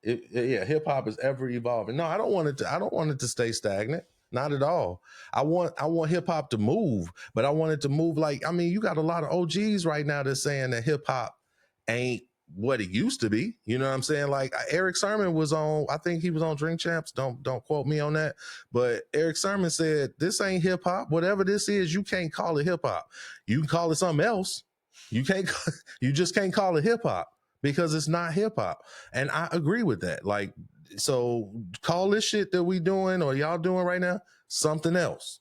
Hip hop is ever evolving. No, I don't want it to stay stagnant. Not at all. I want hip hop to move, but I want it to move like, I mean, you got a lot of OGs right now that's saying that hip hop ain't what it used to be. You know what I'm saying? Like Eric Sermon was on, I think he was on Drink Champs. Don't quote me on that. But Eric Sermon said, this ain't hip hop. Whatever this is, you can't call it hip hop. You can call it something else. You just can't call it hip hop. because it's not hip hop. And I agree with that. Like, so call this shit that we doing or y'all doing right now something else,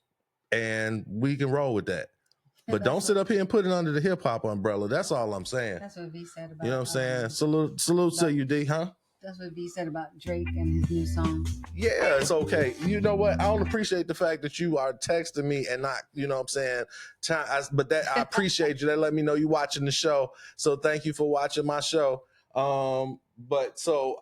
and we can roll with that. But don't sit up here and put it under the hip hop umbrella. That's all I'm saying. That's what V said about. You know what I'm saying? Salute to you, D, huh? That's what V said about Drake and his new song. Yeah, it's okay. You know what? I don't appreciate the fact that you are texting me and not, you know what I'm saying? But that I appreciate you. That let me know you watching the show. So thank you for watching my show. But so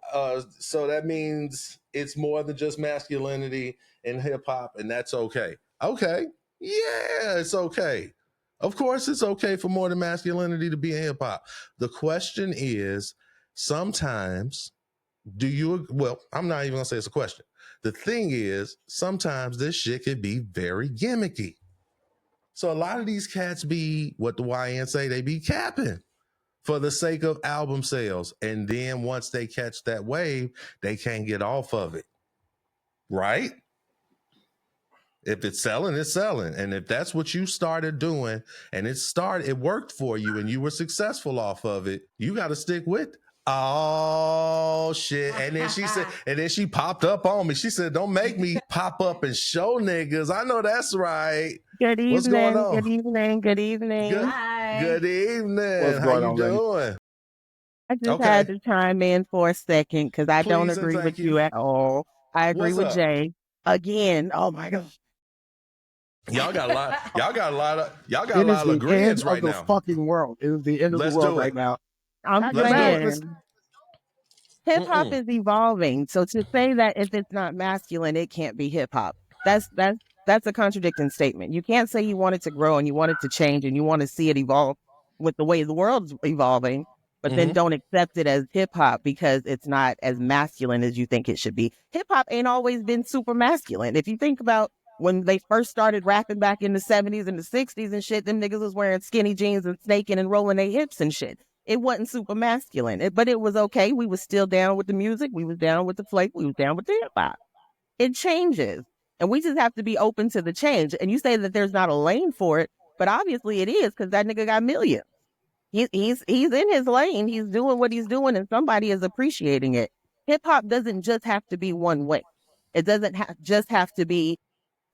that means it's more than just masculinity in hip hop, and that's okay. Okay. Yeah, it's okay. Of course, it's okay for more than masculinity to be in hip hop. The question is, sometimes well, I'm not even gonna say it's a question. The thing is, sometimes this shit could be very gimmicky. So a lot of these cats be what the YN say, they be capping for the sake of album sales. And then once they catch that wave, they can't get off of it. Right? If it's selling, it's selling. And if that's what you started doing and it worked for you and you were successful off of it, you got to stick with it. Oh shit. And then she said, and then she popped up on me. She said, don't make me pop up and show niggas. I know that's right. Good evening. What's going on? Good evening. Good evening. Good evening. What's How going you on, lady? doing? I just had to chime in for a second because I don't Please and agree thank with you. you at all. I agree What's with up? Jay. Again, oh my God. Y'all got a lot of It is the agreements end right of the now. fucking world. It is the end of Let's the world do it. right now. I'm Let's do it. saying hip hop is evolving. So to say that if it's not masculine, it can't be hip hop. That's a contradicting statement. You can't say you want it to grow and you want it to change and you want to see it evolve with the way the world's evolving, but then don't accept it as hip hop because it's not as masculine as you think it should be. Hip hop ain't always been super masculine. If you think about when they first started rapping back in the 70s and the 60s and shit, them niggas was wearing skinny jeans and snaking and rolling their hips and shit. It wasn't super masculine, but it was okay. We was still down with the music. We was down with the flavor. We was down with the hip hop. It changes. And we just have to be open to the change. And you say that there's not a lane for it, but obviously it is because that nigga got millions. He's in his lane. He's doing what he's doing and somebody is appreciating it. Hip hop doesn't just have to be one way. It doesn't just have to be,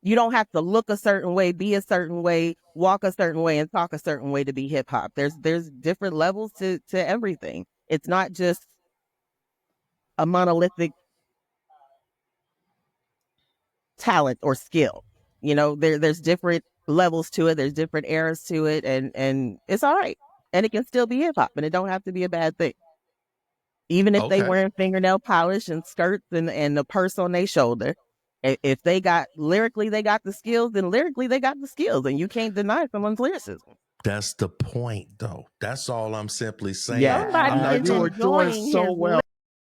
you don't have to look a certain way, be a certain way, walk a certain way, and talk a certain way to be hip hop. There's different levels to everything. It's not just a monolithic talent or skill. You know, there's different levels to it. There's different eras to it, and it's all right. And it can still be hip hop, and it don't have to be a bad thing. Even if they wearing fingernail polish and skirts and a purse on their shoulder, if they got lyrically, they got the skills, then lyrically they got the skills, and you can't deny someone's lyricism. That's the point, though. That's all I'm simply saying. Yeah, Somebody is you are doing enjoying so his well.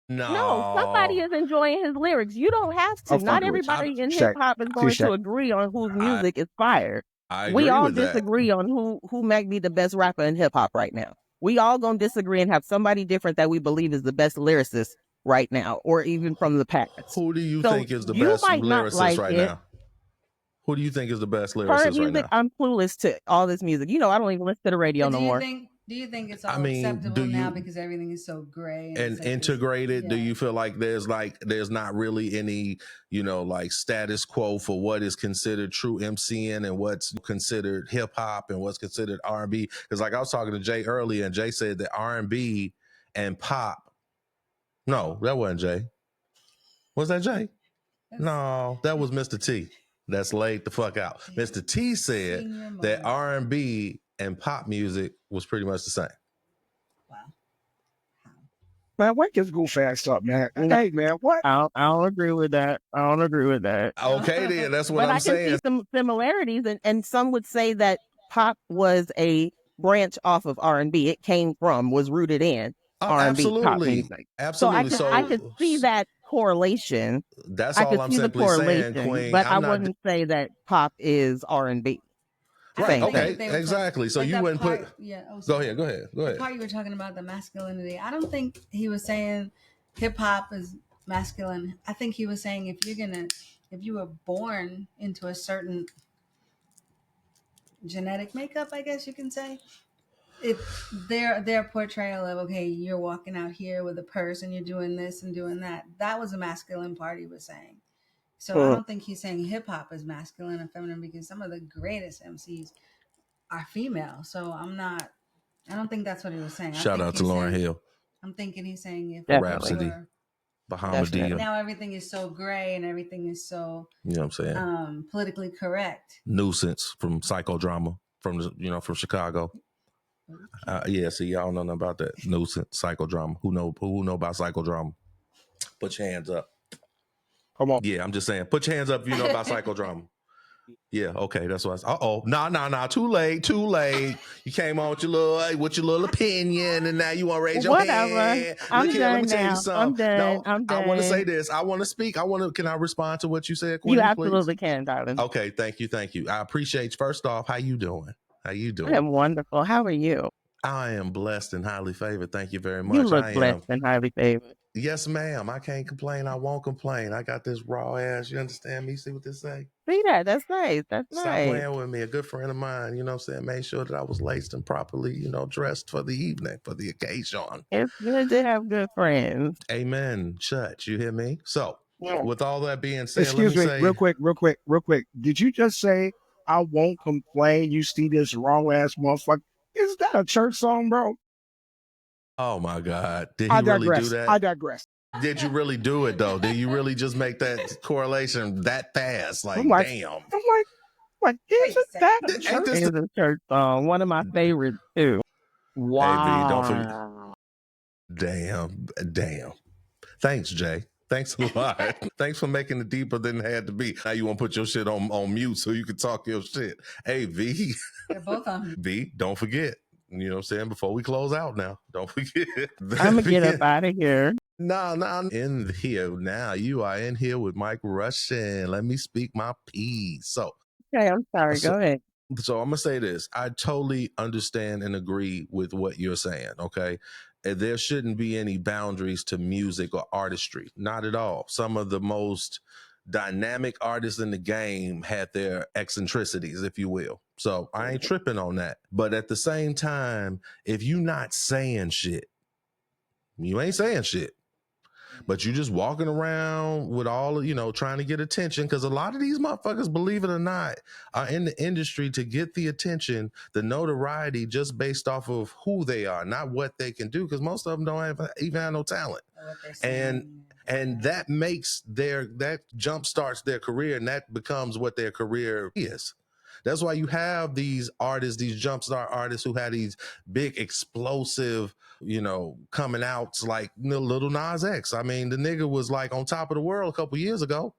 No, somebody is enjoying his lyrics. You don't have to. I'm Not fucking with you. everybody in Check. hip hop is going Touche. to agree on whose music is fire. I We agree all with that. disagree on who might be the best rapper in hip hop right now. We all gonna disagree and have somebody different that we believe is the best lyricist right now, or even from the past. Who do you So think is the you best might not lyricist like right it. now? Who do you think is the best Current lyricist right music, now? I'm clueless to all this music. You know, I don't even listen to the radio no more. Do you think it's all I mean, acceptable now because everything is so gray and it's like integrated? yeah. Do you feel like there's not really any, like status quo for what is considered true MCing and what's considered hip hop and what's considered R&B? Because like I was talking to Jay earlier, and Jay said that R&B and pop. No, that wasn't Jay. Was that Jay? No, that was Mr. T. That's laid the fuck out. Mr. T said that R&B and pop music was pretty much the same. Wow. Man, wake this goof ass up, man. Hey, man, what? I don't agree with that. Okay, then that's what but I'm I can saying. see some similarities, and some would say that pop was a branch off of R&B. It was rooted in R&B pop music. Absolutely. So I could see that correlation. That's I all could I'm see the simply saying, correlation, Queen. but I wouldn't say that pop is R&B. Right. Same Okay. thing. Exactly. So you wouldn't put. Go ahead. The part you were talking about, the masculinity. I don't think he was saying hip hop is masculine. I think he was saying if you were born into a certain genetic makeup, I guess you can say, their portrayal of, okay, you're walking out here with a purse and you're doing this and doing that. That was a masculine part he was saying. So I don't think he's saying hip hop is masculine and feminine, because some of the greatest MCs are female. So I don't think that's what he was saying. Shout out to Lauryn Hill. I'm thinking he's saying if Rhapsody, were, Bahamadia. now everything is so gray and everything is so, you know what I'm saying? Politically correct. Nuisance from Psychodrama from from Chicago. Yeah, see, y'all don't know nothing about that. Nuisance, Psychodrama. Who know about Psychodrama? Put your hands up. Come on. Yeah, I'm just saying. Put your hands up if you know about Psychodrama. Yeah, okay, that's what I was. Nah, too late. You came on with your little opinion, and now you want to raise your hand. I'm Look here, done let me tell now. you something. I'm done. I want to say this. I want to speak. Can I respond to what you said, You Queen, absolutely please? can, darling. Okay, thank you. I appreciate you. First off, how you doing? I am wonderful. How are you? I am blessed and highly favored. Thank you very much. You look blessed and highly favored. Yes, ma'am. I can't complain. I won't complain. I got this raw ass. You understand me? See what this say? See that? That's nice. Stop playing with me. A good friend of mine, you know what I'm saying, made sure that I was laced and properly, dressed for the evening, for the occasion. It's good to have good friends. Amen. Church, you hear me? So, with all that being said, excuse let me, say, real quick. Did you just say, I won't complain? You see this wrong ass motherfucker? Is that a church song, bro? Oh my God. Did he really do that? I digress. Did you really do it though? Did you really just make that correlation that fast? Like, damn. I'm like, isn't that a church? It's a church song. One of my favorites too. Wow. Hey, V, don't forget. Damn. Thanks, Jay. Thanks a lot. Thanks for making it deeper than it had to be. Now you want to put your shit on mute so you can talk your shit. Hey, V. They're both on mute. V, don't forget. You know what I'm saying? Before we close out now, don't forget. I'm going to get up out of here. No, in here now. You are in here with Mike Russian. Let me speak my piece. So, okay, I'm sorry. Go ahead. So I'm going to say this. I totally understand and agree with what you're saying, okay? There shouldn't be any boundaries to music or artistry. Not at all. Some of the most dynamic artists in the game had their eccentricities, if you will. So I ain't tripping on that. But at the same time, if you not saying shit, you ain't saying shit. But you just walking around with all, trying to get attention, because a lot of these motherfuckers, believe it or not, are in the industry to get the attention, the notoriety, just based off of who they are, not what they can do, because most of them don't even have no talent. And that makes that jump starts their career, and that becomes what their career is. That's why you have these artists, these jumpstart artists who had these big explosive, coming out like Little Nas X. I mean, the nigga was like on top of the world a couple years ago.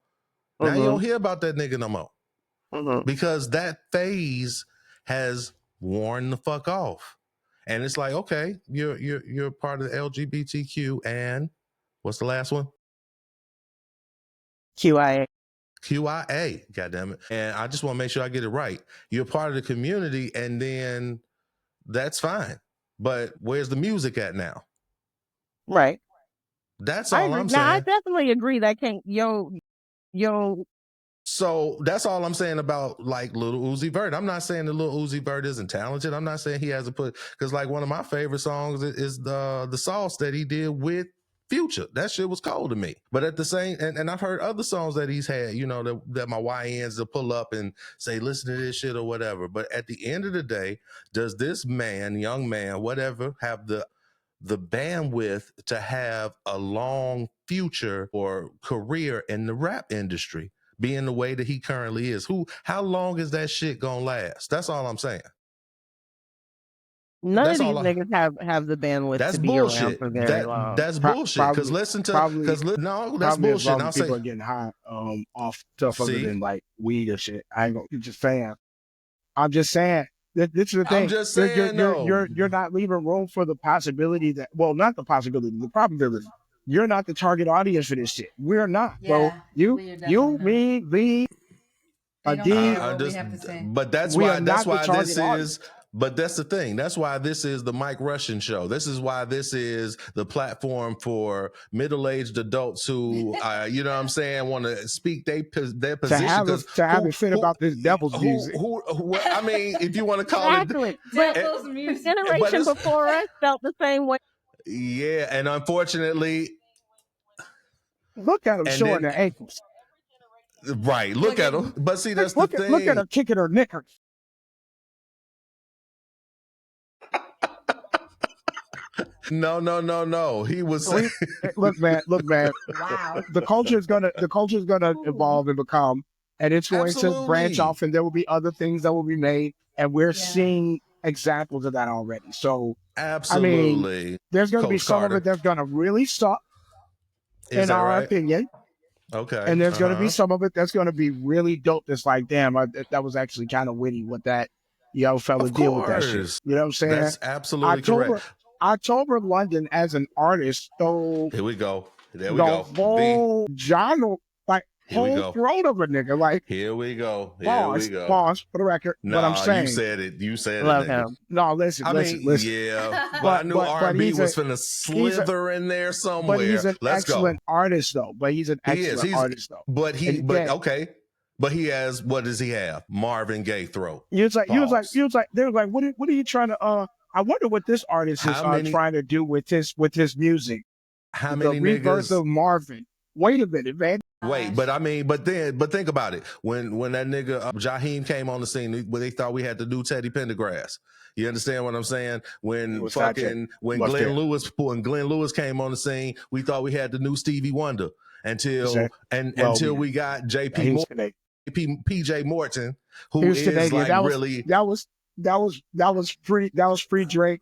Now you don't hear about that nigga no more. Because that phase has worn the fuck off. And it's like, okay, you're part of the LGBTQ, and what's the last one? QIA. Goddamn it. And I just want to make sure I get it right. You're part of the community, and then that's fine. But where's the music at now? Right. That's all I'm saying. Now, I definitely agree that So that's all I'm saying about like Lil Uzi Vert. I'm not saying that Lil Uzi Vert isn't talented. I'm not saying he hasn't because like one of my favorite songs is the Sauce that he did with Future. That shit was cold to me. But at the same, and I've heard other songs that he's had, that my YNs will pull up and say, listen to this shit or whatever. But at the end of the day, does this young man, whatever, have the bandwidth to have a long future or career in the rap industry, being the way that he currently is? How long is that shit gonna last? That's all I'm saying. None of these niggas have the bandwidth to be around for very long. That's bullshit. Because that's bullshit. And I'll people are getting high off stuff other than like weed or shit. I ain't gonna just saying. I'm just saying. This is the thing. I'm just saying, you're not leaving room for the possibility that, well, not the possibility, the probability. You're not the target audience for this shit. We're not. Yeah, so you, me, the, but that's why this is. But that's the thing. That's why this is the Mike Russian show. This is why this is the platform for middle-aged adults who, you know what I'm saying, want to speak their position. Because to have it fit about this devil's music. I mean, if you want to call Exactly. Devil's The music. generation before us felt the same way. yeah, and unfortunately, Look at him and showing then- the ankles. right, look at them. But see, that's the thing. Look at her kicking her knickers. No. He was So look, man. Wow. The culture is gonna evolve and become, and it's going to branch off, and there will be other things that will be made, and we're seeing examples of that already. So absolutely. I mean, there's going to be some of it that's going to really suck, in our opinion. Okay. And there's going to be some of it that's going to be really dope. That's like, damn, that was actually kind of witty what that young fella deal with that shit. You know what I'm saying? That's absolutely correct. October London as an artist, so here we go. There we the go. whole genre, like whole throat of a nigga, like here we go. Pause for the record. No, but I'm saying you said it. Love Nigga. him. No, listen. Yeah, but I knew R&B was finna slither in there somewhere. But he's an excellent artist, though. He's But he has, what does he have? Marvin Gaye throat. They was like, what are you trying to? I wonder what this artist is trying to do with his music. How many rebirth niggas of Marvin? Wait a minute, man. Wait, but think about it. When that nigga Jaheim came on the scene, where they thought we had to do Teddy Pendergrass. You understand what I'm saying? When Glenn Lewis came on the scene, we thought we had the new Stevie Wonder until we got PJ Morton, who is Canadian. That was free Drake.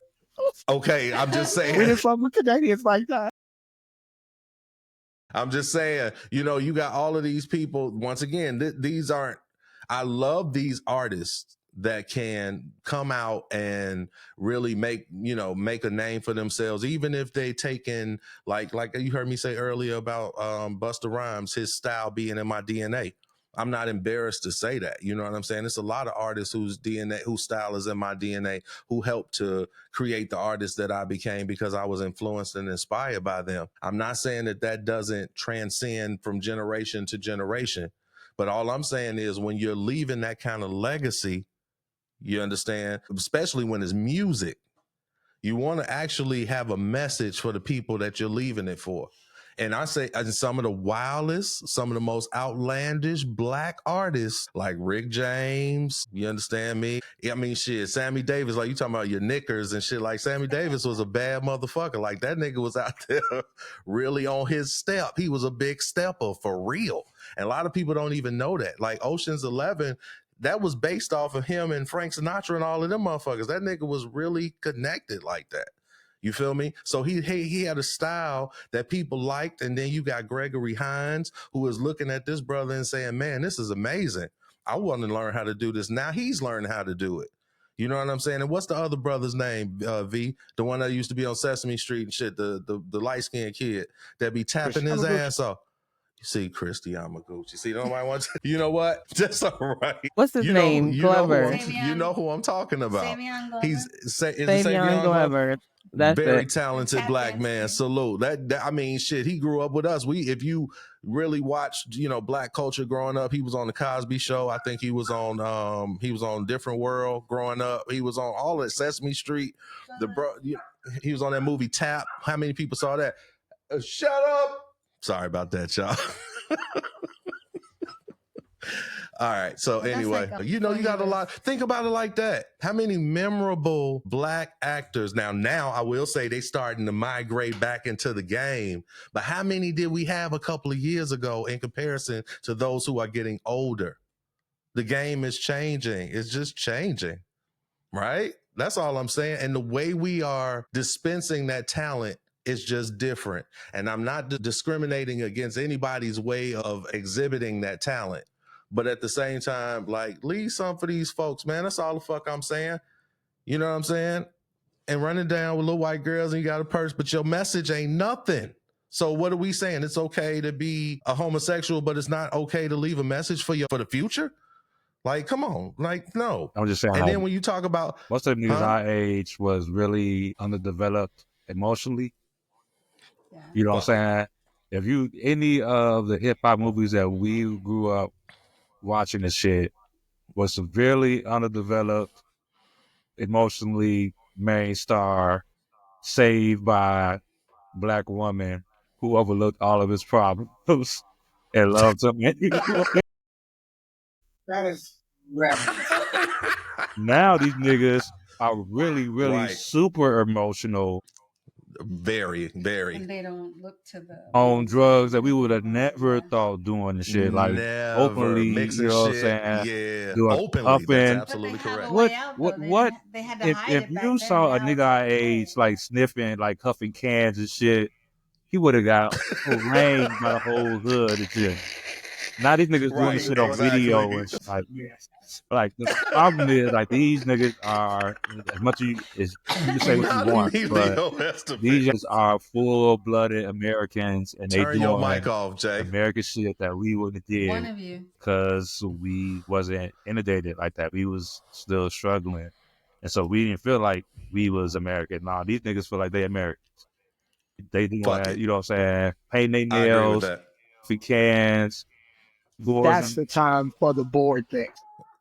Okay, I'm just saying. We didn't fuck with Canadians like that. I'm just saying, you got all of these people. Once again, these aren't, I love these artists that can come out and really make a name for themselves, even if they taken like you heard me say earlier about Busta Rhymes, his style being in my DNA. I'm not embarrassed to say that. You know what I'm saying? There's a lot of artists whose style is in my DNA, who helped to create the artist that I became because I was influenced and inspired by them. I'm not saying that doesn't transcend from generation to generation, but all I'm saying is when you're leaving that kind of legacy, you understand, especially when it's music, you want to actually have a message for the people that you're leaving it for. And I say, some of the wildest, some of the most outlandish Black artists, like Rick James, you understand me? I mean, shit, Sammy Davis, like you talking about your knickers and shit, like Sammy Davis was a bad motherfucker. Like that nigga was out there really on his step. He was a big stepper for real. And a lot of people don't even know that. Like Ocean's 11, that was based off of him and Frank Sinatra and all of them motherfuckers. That nigga was really connected like that. You feel me? So he had a style that people liked. And then you got Gregory Hines, who was looking at this brother and saying, man, this is amazing. I want to learn how to do this. Now he's learning how to do it. You know what I'm saying? And what's the other brother's name, V? The one that used to be on Sesame Street and shit, the light-skinned kid that be tapping his ass off. You see, Christy Yamaguchi. See, nobody wants to, you know what? That's all right. What's his name? Glover. You know who I'm talking about. Savion Glover. He's Savion Glover. That's very talented Black man. Salute. That I mean, shit. He grew up with us. If you really watched, Black culture growing up, he was on the Cosby Show. I think he was on Different World growing up. He was on all of Sesame Street. He was on that movie Tap. How many people saw that? Shut up. Sorry about that, y'all. All right. So anyway, you got a lot. Think about it like that. How many memorable Black actors? Now I will say they starting to migrate back into the game. But how many did we have a couple of years ago in comparison to those who are getting older? The game is changing. It's just changing, right? That's all I'm saying. And the way we are dispensing that talent is just different. And I'm not discriminating against anybody's way of exhibiting that talent. But at the same time, like, leave some for these folks, man. That's all the fuck I'm saying. You know what I'm saying? And running down with little white girls and you got a purse, but your message ain't nothing. So what are we saying? It's okay to be a homosexual, but it's not okay to leave a message for the future? Like, come on, like, no. I'm just saying, And like, then when you talk about, most of the niggas huh? our age was really underdeveloped emotionally. Yeah. You know what Fuck it. I'm saying? If you any of the hip hop movies that we grew up watching this shit was severely underdeveloped, emotionally main star, saved by black woman who overlooked all of his problems and loved him anyway. That is rap. Now these niggas are really, really Right. super emotional Very, very. And they don't look to the on drugs that we would have Yeah. never thought doing the shit. Like Never openly, mixing you know what I'm shit. saying? Yeah, Doing openly. That's puffing. But they absolutely have a correct. way out though. They had to hide If it you back then. saw a Now nigga it's our like, age like sniffing, like huffing cans and shit, he would have got arraigned by the whole hood and shit. Now these niggas doing the Right, shit on exactly. video and shit. Like the problem is like these niggas are as much as you can say what you Not want, but immediately estimate. these guys are full blooded Americans and they Turn your mic doing off, Jay. American shit that we wouldn't have one did of you. because we wasn't inundated like that. We was still struggling. And so we didn't feel like we was American. Nah, these niggas feel like they American. They doing Fuck that, it. you know what I'm saying? Painting their I agree with nails, that. cans, That's boards, the time for the board thing.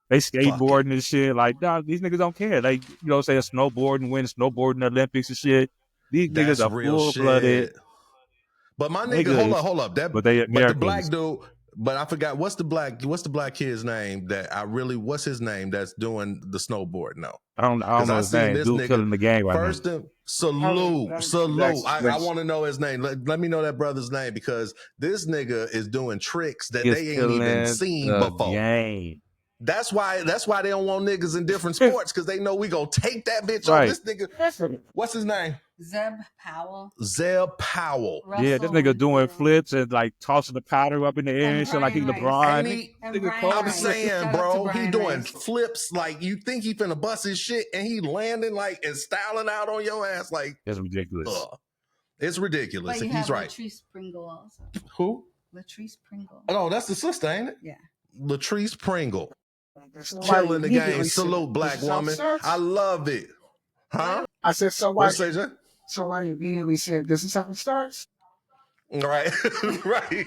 they Fuck it. skateboarding and shit. Like, nah, these niggas don't care. They, you know what I'm saying, snowboarding, win snowboarding Olympics and shit. These niggas That's are real full blooded shit. But my nigga, hold niggas, up. but they But the black Americans. dude, but I forgot what's the black kid's name what's his name that's doing the snowboard now? I don't Because know I his seen name. this Dude nigga killing the game right now. first salute. I want to know his name. Let me know that brother's name because this nigga is doing tricks that He's they ain't even killing seen the before. game. That's why they don't want niggas in different sports because they know we gonna take that bitch on Right. this nigga. What's his name? Zeb Powell. Zeb Powell. Yeah, this nigga doing flips and like tossing the powder up in the air and, And shit like he Brian Rice. LeBron. Ain't he? And Nigga Brian cold I'm Rice. as shit. saying, Shout out bro, to he Brian doing Rice. flips like you think he finna bust his shit and he landing like and styling out on your ass like That's ridiculous. it's ridiculous. But you He's have right. Latrice Pringle also. Who? Latrice Pringle. Oh, that's the sister, ain't it? Yeah. Latrice Pringle. Killing the game. Salute, black woman. I love it. Huh? I said, so why? What's that, Jay? So I immediately said, this is how it starts. Right, right.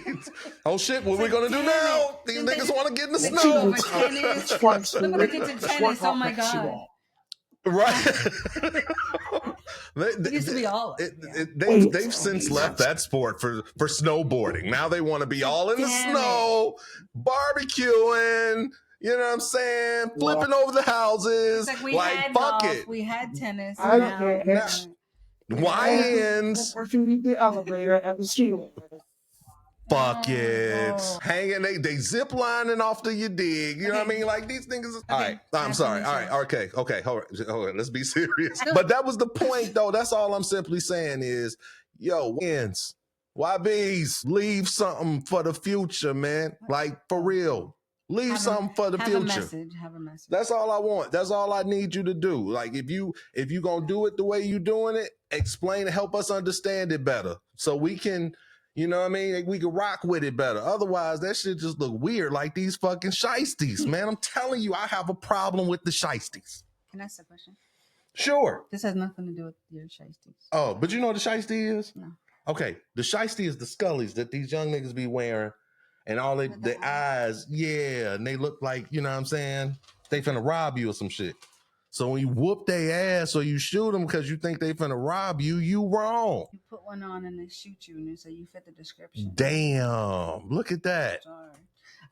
Oh shit, what we gonna do Damn now? it. These Did niggas they- want to get in the they snow. go over tennis? Look what they did to tennis. Oh my god. Right. It used to be all. They've since left that sport for snowboarding. Now they want to be all in the Damn snow, barbecuing. You know what I'm saying? Flipping over the houses. It's like we Like, had fuck golf, it. we had tennis. I Now, had it. YNs. Working the elevator at the school. Fuck it. Oh. Hanging, they zip lining off to your dig. You know what I Okay. mean? Like these niggas. Okay. All right. I'm Ask sorry. me All right. something. Okay. Hold on. Let's be serious. But that was the point, though. That's all I'm simply saying is, yo, wins. YBs, leave something for the future, man. Like, for real. Leave something for the have future. Have a message. That's all I want. That's all I need you to do. Like if you gonna do it the way you doing it, explain and help us understand it better. So we can, you know what I mean? Like, we can rock with it better. Otherwise, that shit just look weird like these fucking shiesties, man. I'm telling you, I have a problem with the shiesties. Can I ask a question? Sure. This has nothing to do with your shiesties. Oh, but you know what the shiesty is? No. Okay. The shiesty is the scullies that these young niggas be wearing and all their eyes, yeah, and they look like, you know what I'm saying? They finna rob you or some shit. So when you whoop their ass or you shoot them because you think they finna rob you, you wrong. You put one on and they shoot you and they say you fit the description. Damn, look at that. Sorry.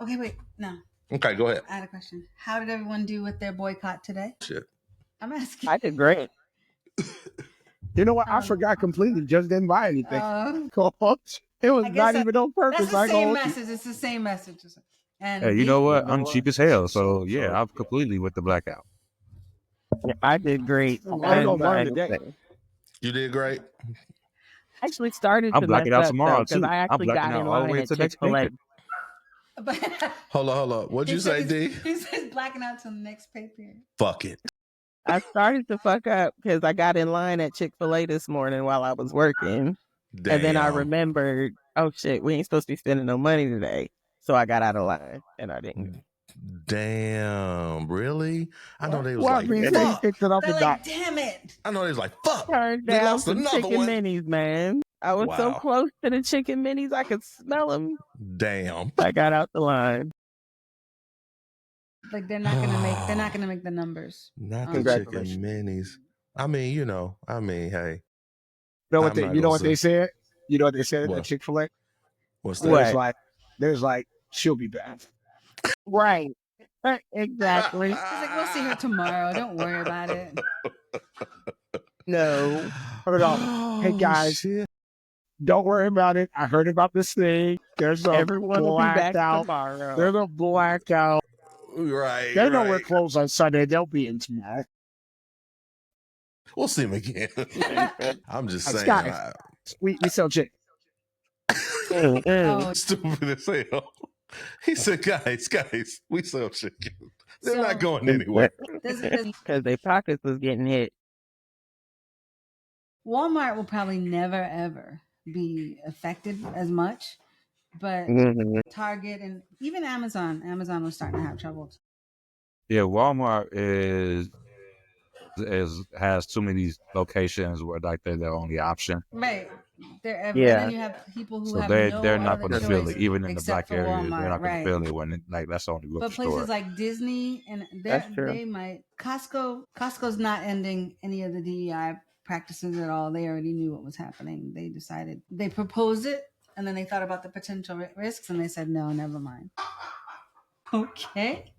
Okay, wait, no. Okay, go ahead. I had a question. How did everyone do with their boycott today? Shit. I'm asking. I did great. You know what? I forgot completely. Just didn't buy anything. It was I guess not even on purpose. That's the same message. It's the same message. And Hey, you know what? I'm cheap as hell. So yeah, I'm completely with the blackout. Yeah, I did great. I'm gonna learn today. You did great. I actually started I'm to blacking mess out up tomorrow because too. I I'm actually blacking got out in all the line way at to next Chick-fil-A. paycheck. Hold on. What'd you say, D? He says blacking out till the next pay period. Fuck it. I started to fuck up because I got in line at Chick-fil-A this morning while I was working. Damn. And then I remembered, oh shit, we ain't supposed to be spending no money today. So I got out of line and I didn't. Damn, really? I know they was Well, I like, mean, so he fuck. picked it up They're and like, damn it. I know they was like, fuck. Turned We down lost some another chicken one. minis, man. I was so Wow. close to the chicken minis, I could smell them. Damn. I got out the line. Like they're not gonna make the numbers. Not the chicken Congratulations. minis. I mean, hey. You know what I'm they? not You know gonna what they say said? You know what they said what. at Chick-fil-A? What's There's that? like, she'll be back. Right. Exactly. He's like, we'll see her tomorrow. Don't worry about it. No. Hold on. Hey guys, Shit. don't worry about it. I heard about this thing. There's a Everyone will be back blackout. tomorrow. There's a blackout. Right. They don't wear Right. clothes on Sunday. They'll be in tomorrow. We'll see him again. I'm just saying. Guys, we sell chicken. Oh, Stupid as hell. He said, guys, we sell chicken. They're So- not going anywhere. Because their pockets was getting hit. Walmart will probably never ever be affected as much, but Target and even Amazon was starting to have trouble. Yeah, Walmart has too many locations where like they're the only option. Right. They're Yeah. And then you have people who So have they're no not other going to feel choice it, even in the except black for areas. Walmart, They're not going right. to feel it when that's the only But grocery places store. like Disney and That's true. they might Costco's not ending any of the DEI practices at all. They already knew what was happening. They proposed it and then they thought about the potential risks and they said no, never mind. Okay.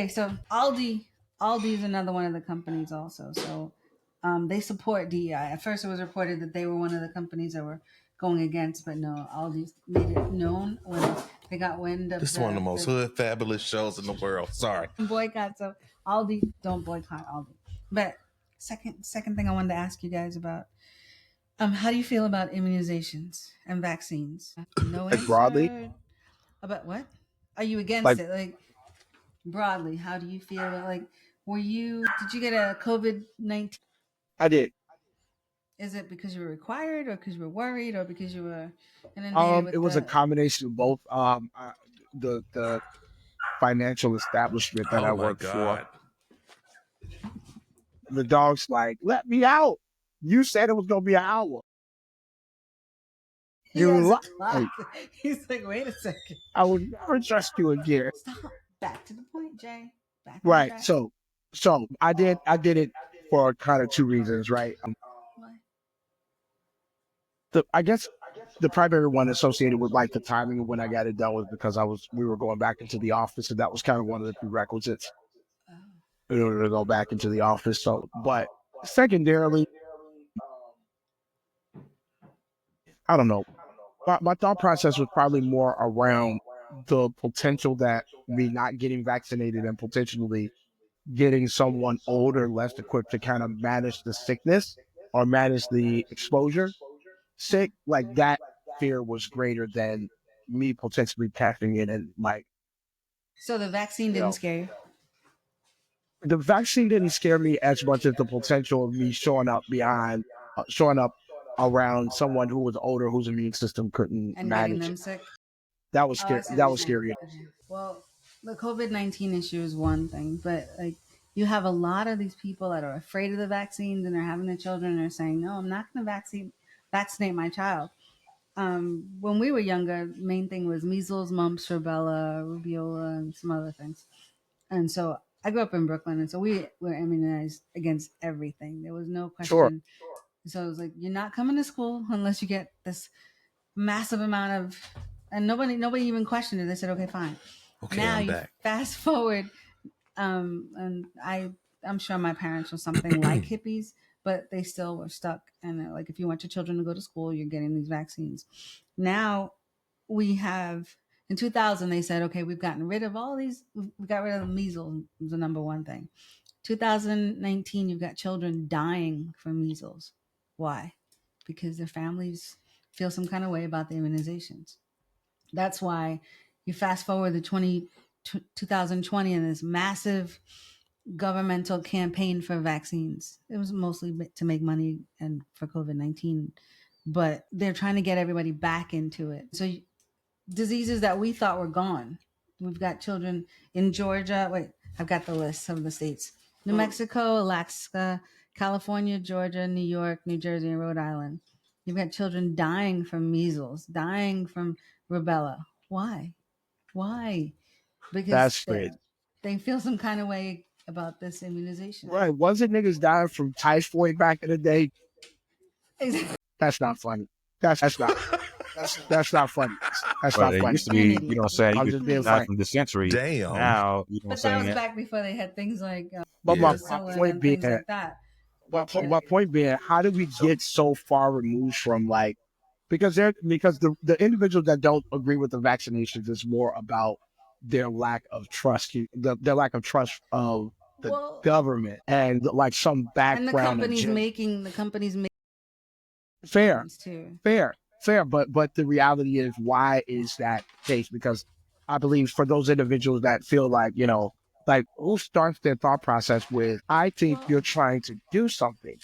So Aldi is another one of the companies also. So they support DEI. At first it was reported that they were one of the companies that were going against, but no, Aldi made it known when they got wind of This is one of the most hood fabulous shows in the world. Sorry. boycott. So Aldi, don't boycott Aldi. But second thing I wanted to ask you guys about, how do you feel about immunizations and vaccines? No Like answer. broadly? About what? Are you against Like- it? Like broadly, how do you feel about, like, did you get a COVID-19? I did. Is it because you were required or because you were worried or because you were inundated with It was a combination of both. The financial establishment that I Oh my work God. for, the dog's like, let me out. You said it was gonna be an hour. He You has a li- clock. He's like, wait a second. I would never trust you again. Stop. Back to the point, Jay. Back on Right. track. So I did it for kind of two reasons, right? What? I guess the primary one associated with like the timing of when I got it done was because we were going back into the office, and that was kind of one of the prerequisites Oh. in order to go back into the office. So, but secondarily, I don't know. My thought process was probably more around the potential that me not getting vaccinated and potentially getting someone older, less equipped to kind of manage the sickness or manage the exposure sick, like that fear was greater than me potentially passing it. And like, So the vaccine didn't scare you? the vaccine didn't scare me as much as the potential of me showing up around someone who was older, whose immune system couldn't And getting manage them it. sick? That was Oh, I scary. see what That you're was saying. scary. Okay. Well, the COVID-19 issue is one thing, but like you have a lot of these people that are afraid of the vaccines and they're having their children and are saying, no, I'm not going to vaccinate my child. When we were younger, main thing was measles, mumps, rubella, rubiola, and some other things. And so I grew up in Brooklyn, and so we were immunized against everything. There was no question. Sure. So it was like, you're not coming to school unless you get this massive amount of, and nobody even questioned it. They said, okay, fine. Okay, Now I'm you back. fast forward, and I'm sure my parents were something like hippies, but they still were stuck. And like, if you want your children to go to school, you're getting these vaccines. Now we have, in 2000, they said, okay, we've gotten rid of all these. We got rid of the measles, was the number one thing. 2019, you've got children dying from measles. Why? Because their families feel some kind of way about the immunizations. That's why you fast forward the 2020 and this massive governmental campaign for vaccines. It was mostly to make money and for COVID-19, but they're trying to get everybody back into it. So diseases that we thought were gone, We've got children in Georgia. Wait, I've got the list of the states: New Mexico, Alaska, California, Georgia, New York, New Jersey, and Rhode Island. You've got children dying from measles, dying from rubella. Why? Why? Because That's crazy. they feel some kind of way about this immunization. Right. Wasn't niggas dying from typhoid back in the day? Exactly. That's not funny. That's not that's not funny. That's But not it funny. used to You're an be, idiot. you know what I'm saying, I'm you just could being die frank. from dysentery. Damn. Now, you know what I'm But that was saying? back before they had things like But Yeah. my penicillin point and being, things like that. my point being, how did we get so far removed from like, because the individuals that don't agree with the vaccinations is more about their lack of trust, their lack of trust of the Well, government and like some and the background companies agenda. making Fair, too. fair. But the reality is, why is that the case? Because I believe for those individuals that feel like, like who starts their thought process with, I think Well- you're trying to do something.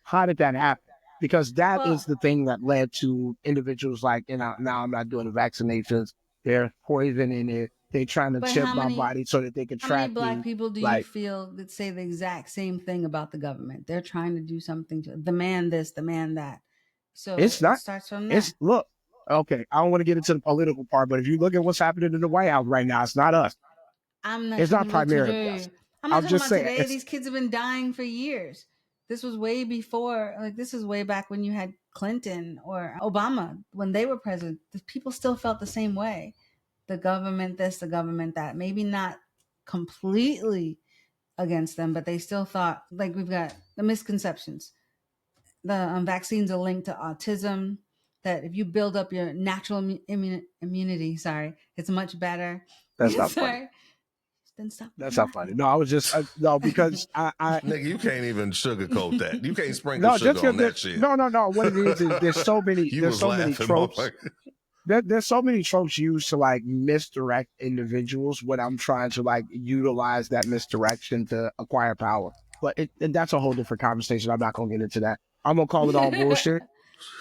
How did that happen? Because that Well- is the thing that led to individuals like, now I'm not doing the vaccinations. There's poison in it. They're trying to But chip how my many- body so that they can How many track black me. people do you Like, feel that say the exact same thing about the government? They're trying to do something to demand this, demand that. So it's it not. starts from there. It's look. Okay, I don't want to get into the political part, but if you look at what's happening in the White House right now, it's not us. I'm not It's not talking about primarily today. us. I'm not I'm talking just about saying, today. it's These kids have been dying for years. This was way before, like this is way back when you had Clinton or Obama when they were president. The people still felt the same way. The government this, the government that. Maybe not completely against them, but they still thought like we've got the misconceptions. The vaccines are linked to autism. That if you build up your natural immunity, it's much better. that's not funny. Sorry. Then stop. That's not funny. No, I was just no, because I Nigga, you can't even sugarcoat that. You can't sprinkle no, just sugar on because that shit. no. What it is there's so many You was laughing, tropes. motherfucker. There's so many tropes used to like misdirect individuals when I'm trying to like utilize that misdirection to acquire power. But and that's a whole different conversation. I'm not gonna get into that. I'm gonna call it all bullshit.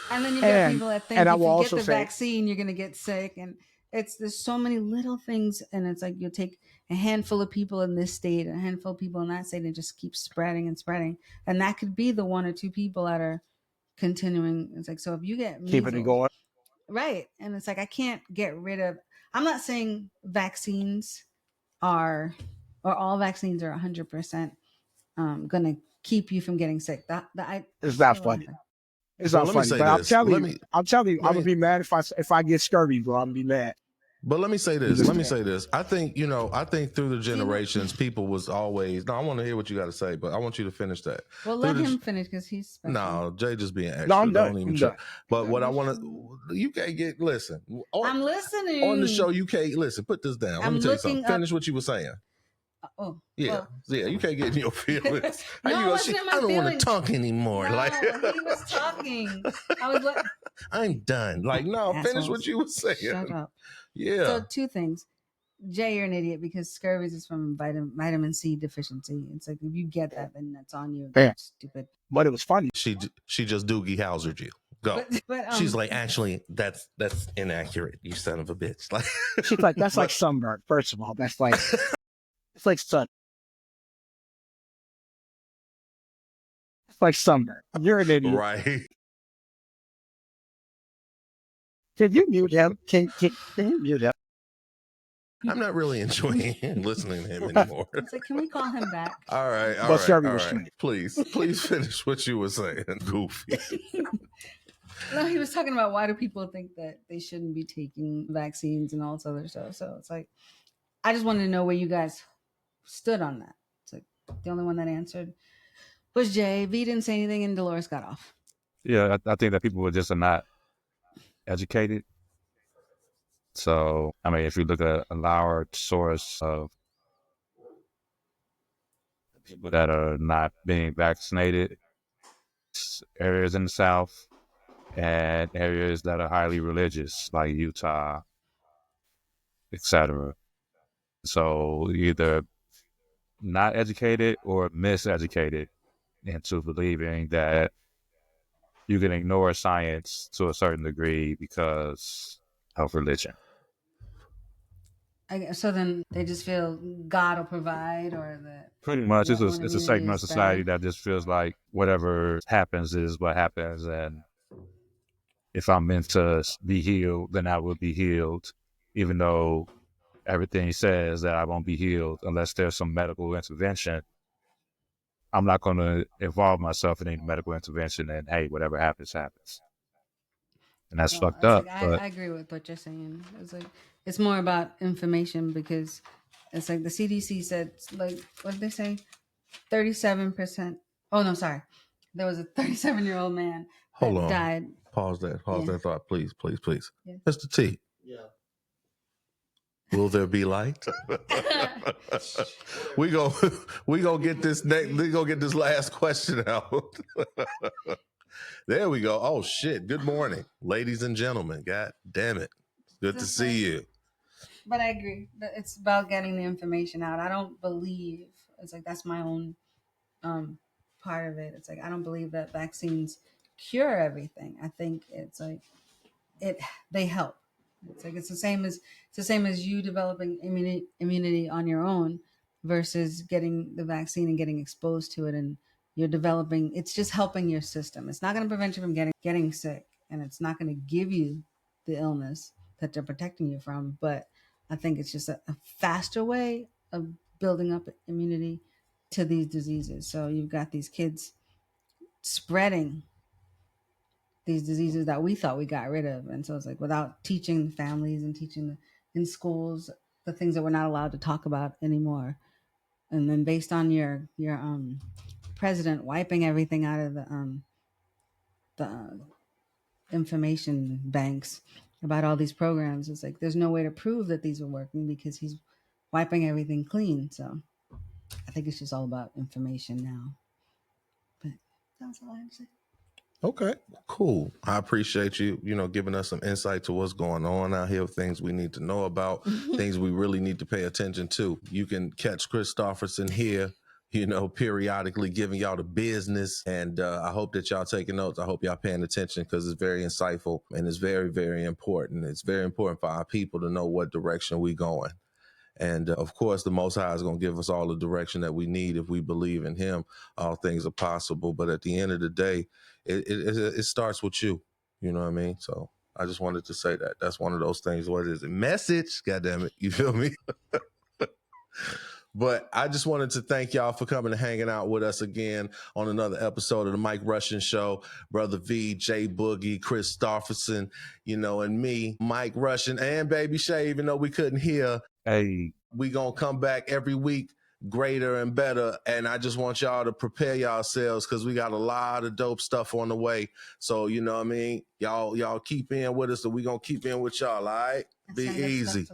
And then you got people that think and I if will you get also the say, vaccine, you're gonna get sick, and there's so many little things, and it's like you'll take a handful of people in this state, a handful of people in that state, and just keep spreading and spreading, and that could be the one or two people that are continuing. It's like, so if you get keeping it measles, going. right, and it's like I can't get rid of. I'm not saying vaccines are, or all vaccines are 100% gonna keep you from getting sick. It's not funny. It's Well, not let me funny. say But this. I'm telling you, I'm let gonna me- be mad if I get scurvy, bro. I'm gonna be mad. But let me say this. just- Let me say this. I think, I think through the generations, people was always. No, I want to hear what you got to say, but I want you to finish that. Well, Through let the- him finish because he's special. No, Jay just being extra. No, I'm done. Don't even I'm try. done. But what I want to, you can't get. Listen, I'm listening. on the show. You can't listen. Put this down. Let I'm me tell you looking something. up- Finish what you were saying. Oh, Yeah, well, yeah. You can't get in your feelings. No, How it you wasn't say, in my I don't want to feelings. talk anymore. no, Like he was talking. I was like, I'm done. Like no, finish Assholes. what you were saying. Shut up. Yeah. So two things. Jay, you're an idiot because scurvy is from vitamin C deficiency. It's like if you get that, then that's on you. Yeah. Stupid. But it was funny. She just Doogie Howser'd you. Go. But She's like, actually, that's inaccurate. You son of a bitch. Like She's like, that's like sunburn. First of all, that's like it's like sun. It's like sunburn. You're an idiot. right. Can you mute him? Can you mute him? I'm not really enjoying listening to him anymore. it's like, can we call him back? All right, But Sherry was all straight. Please finish what you were saying, Goofy. No, he was talking about why do people think that they shouldn't be taking vaccines and all this other stuff. So it's like, I just wanted to know where you guys stood on that. It's like the only one that answered was Jay. V didn't say anything, and Dolores got off. Yeah, I think that people were just not educated. So, I mean, if you look at a large source of people that are not being vaccinated, areas in the South and areas that are highly religious, like Utah, etc. So either not educated or miseducated into believing that you can ignore science to a certain degree because of religion. So then they just feel God will provide, or that Pretty much, your own it's a immunity segment of is society better. that just feels like whatever happens is what happens, and if I'm meant to be healed, then I will be healed, even though everything says that I won't be healed unless there's some medical intervention. I'm not going to involve myself in any medical intervention, and hey, whatever happens, happens. And that's Well, fucked it's up. like But I agree with what you're saying. It's like it's more about information, because it's like the CDC said, like, what did they say? 37%. Oh no, sorry. There was a 37-year-old man Hold that on. died. Pause that. Pause Yeah. that thought, please, please, please. Yeah. Mr. T, Yeah. will there be light? we go we gonna get this next we gonna get this last question out. There we go. Oh shit. Good morning, ladies and gentlemen. God damn it. Good to Just see like, you. but I agree that it's about getting the information out. I don't believe, it's like that's my own um part of it. It's like I don't believe that vaccines cure everything. I think it's like it they help. It's like it's the same as you developing immunity on your own versus getting the vaccine and getting exposed to it, and you're developing. It's just helping your system. It's not going to prevent you from getting sick, and it's not going to give you the illness that they're protecting you from. But I think it's just a faster way of building up immunity to these diseases. So you've got these kids spreading these diseases that we thought we got rid of. And so it's like without teaching families and teaching in schools the things that we're not allowed to talk about anymore. And then based on your president wiping everything out of the information banks about all these programs, it's like there's no way to prove that these are working because he's wiping everything clean. So I think it's just all about information now. But that's all I have to say. Okay, cool. I appreciate you, giving us some insight to what's going on out here, things we need to know about, things we really need to pay attention to. You can catch Christofferson here, periodically giving y'all the business. And I hope that y'all taking notes. I hope y'all paying attention because it's very insightful and it's very, very important. It's very important for our people to know what direction we going. And of course, the Most High is going to give us all the direction that we need. If we believe in Him, all things are possible. But at the end of the day, it starts with you. You know what I mean? So I just wanted to say that. That's one of those things. What is it? Message. God damn it. You feel me? But I just wanted to thank y'all for coming and hanging out with us again on another episode of the Mike Russian Show. Brother V, Jay Boogie, Chris Stofferson, and me, Mike Russian, and Baby Shay, even though we couldn't hear. hey, We gonna come back every week greater and better. And I just want y'all to prepare yourselves because we got a lot of dope stuff on the way. So you know what I mean? Y'all keep in with us and we gonna keep in with y'all, all right? Be easy.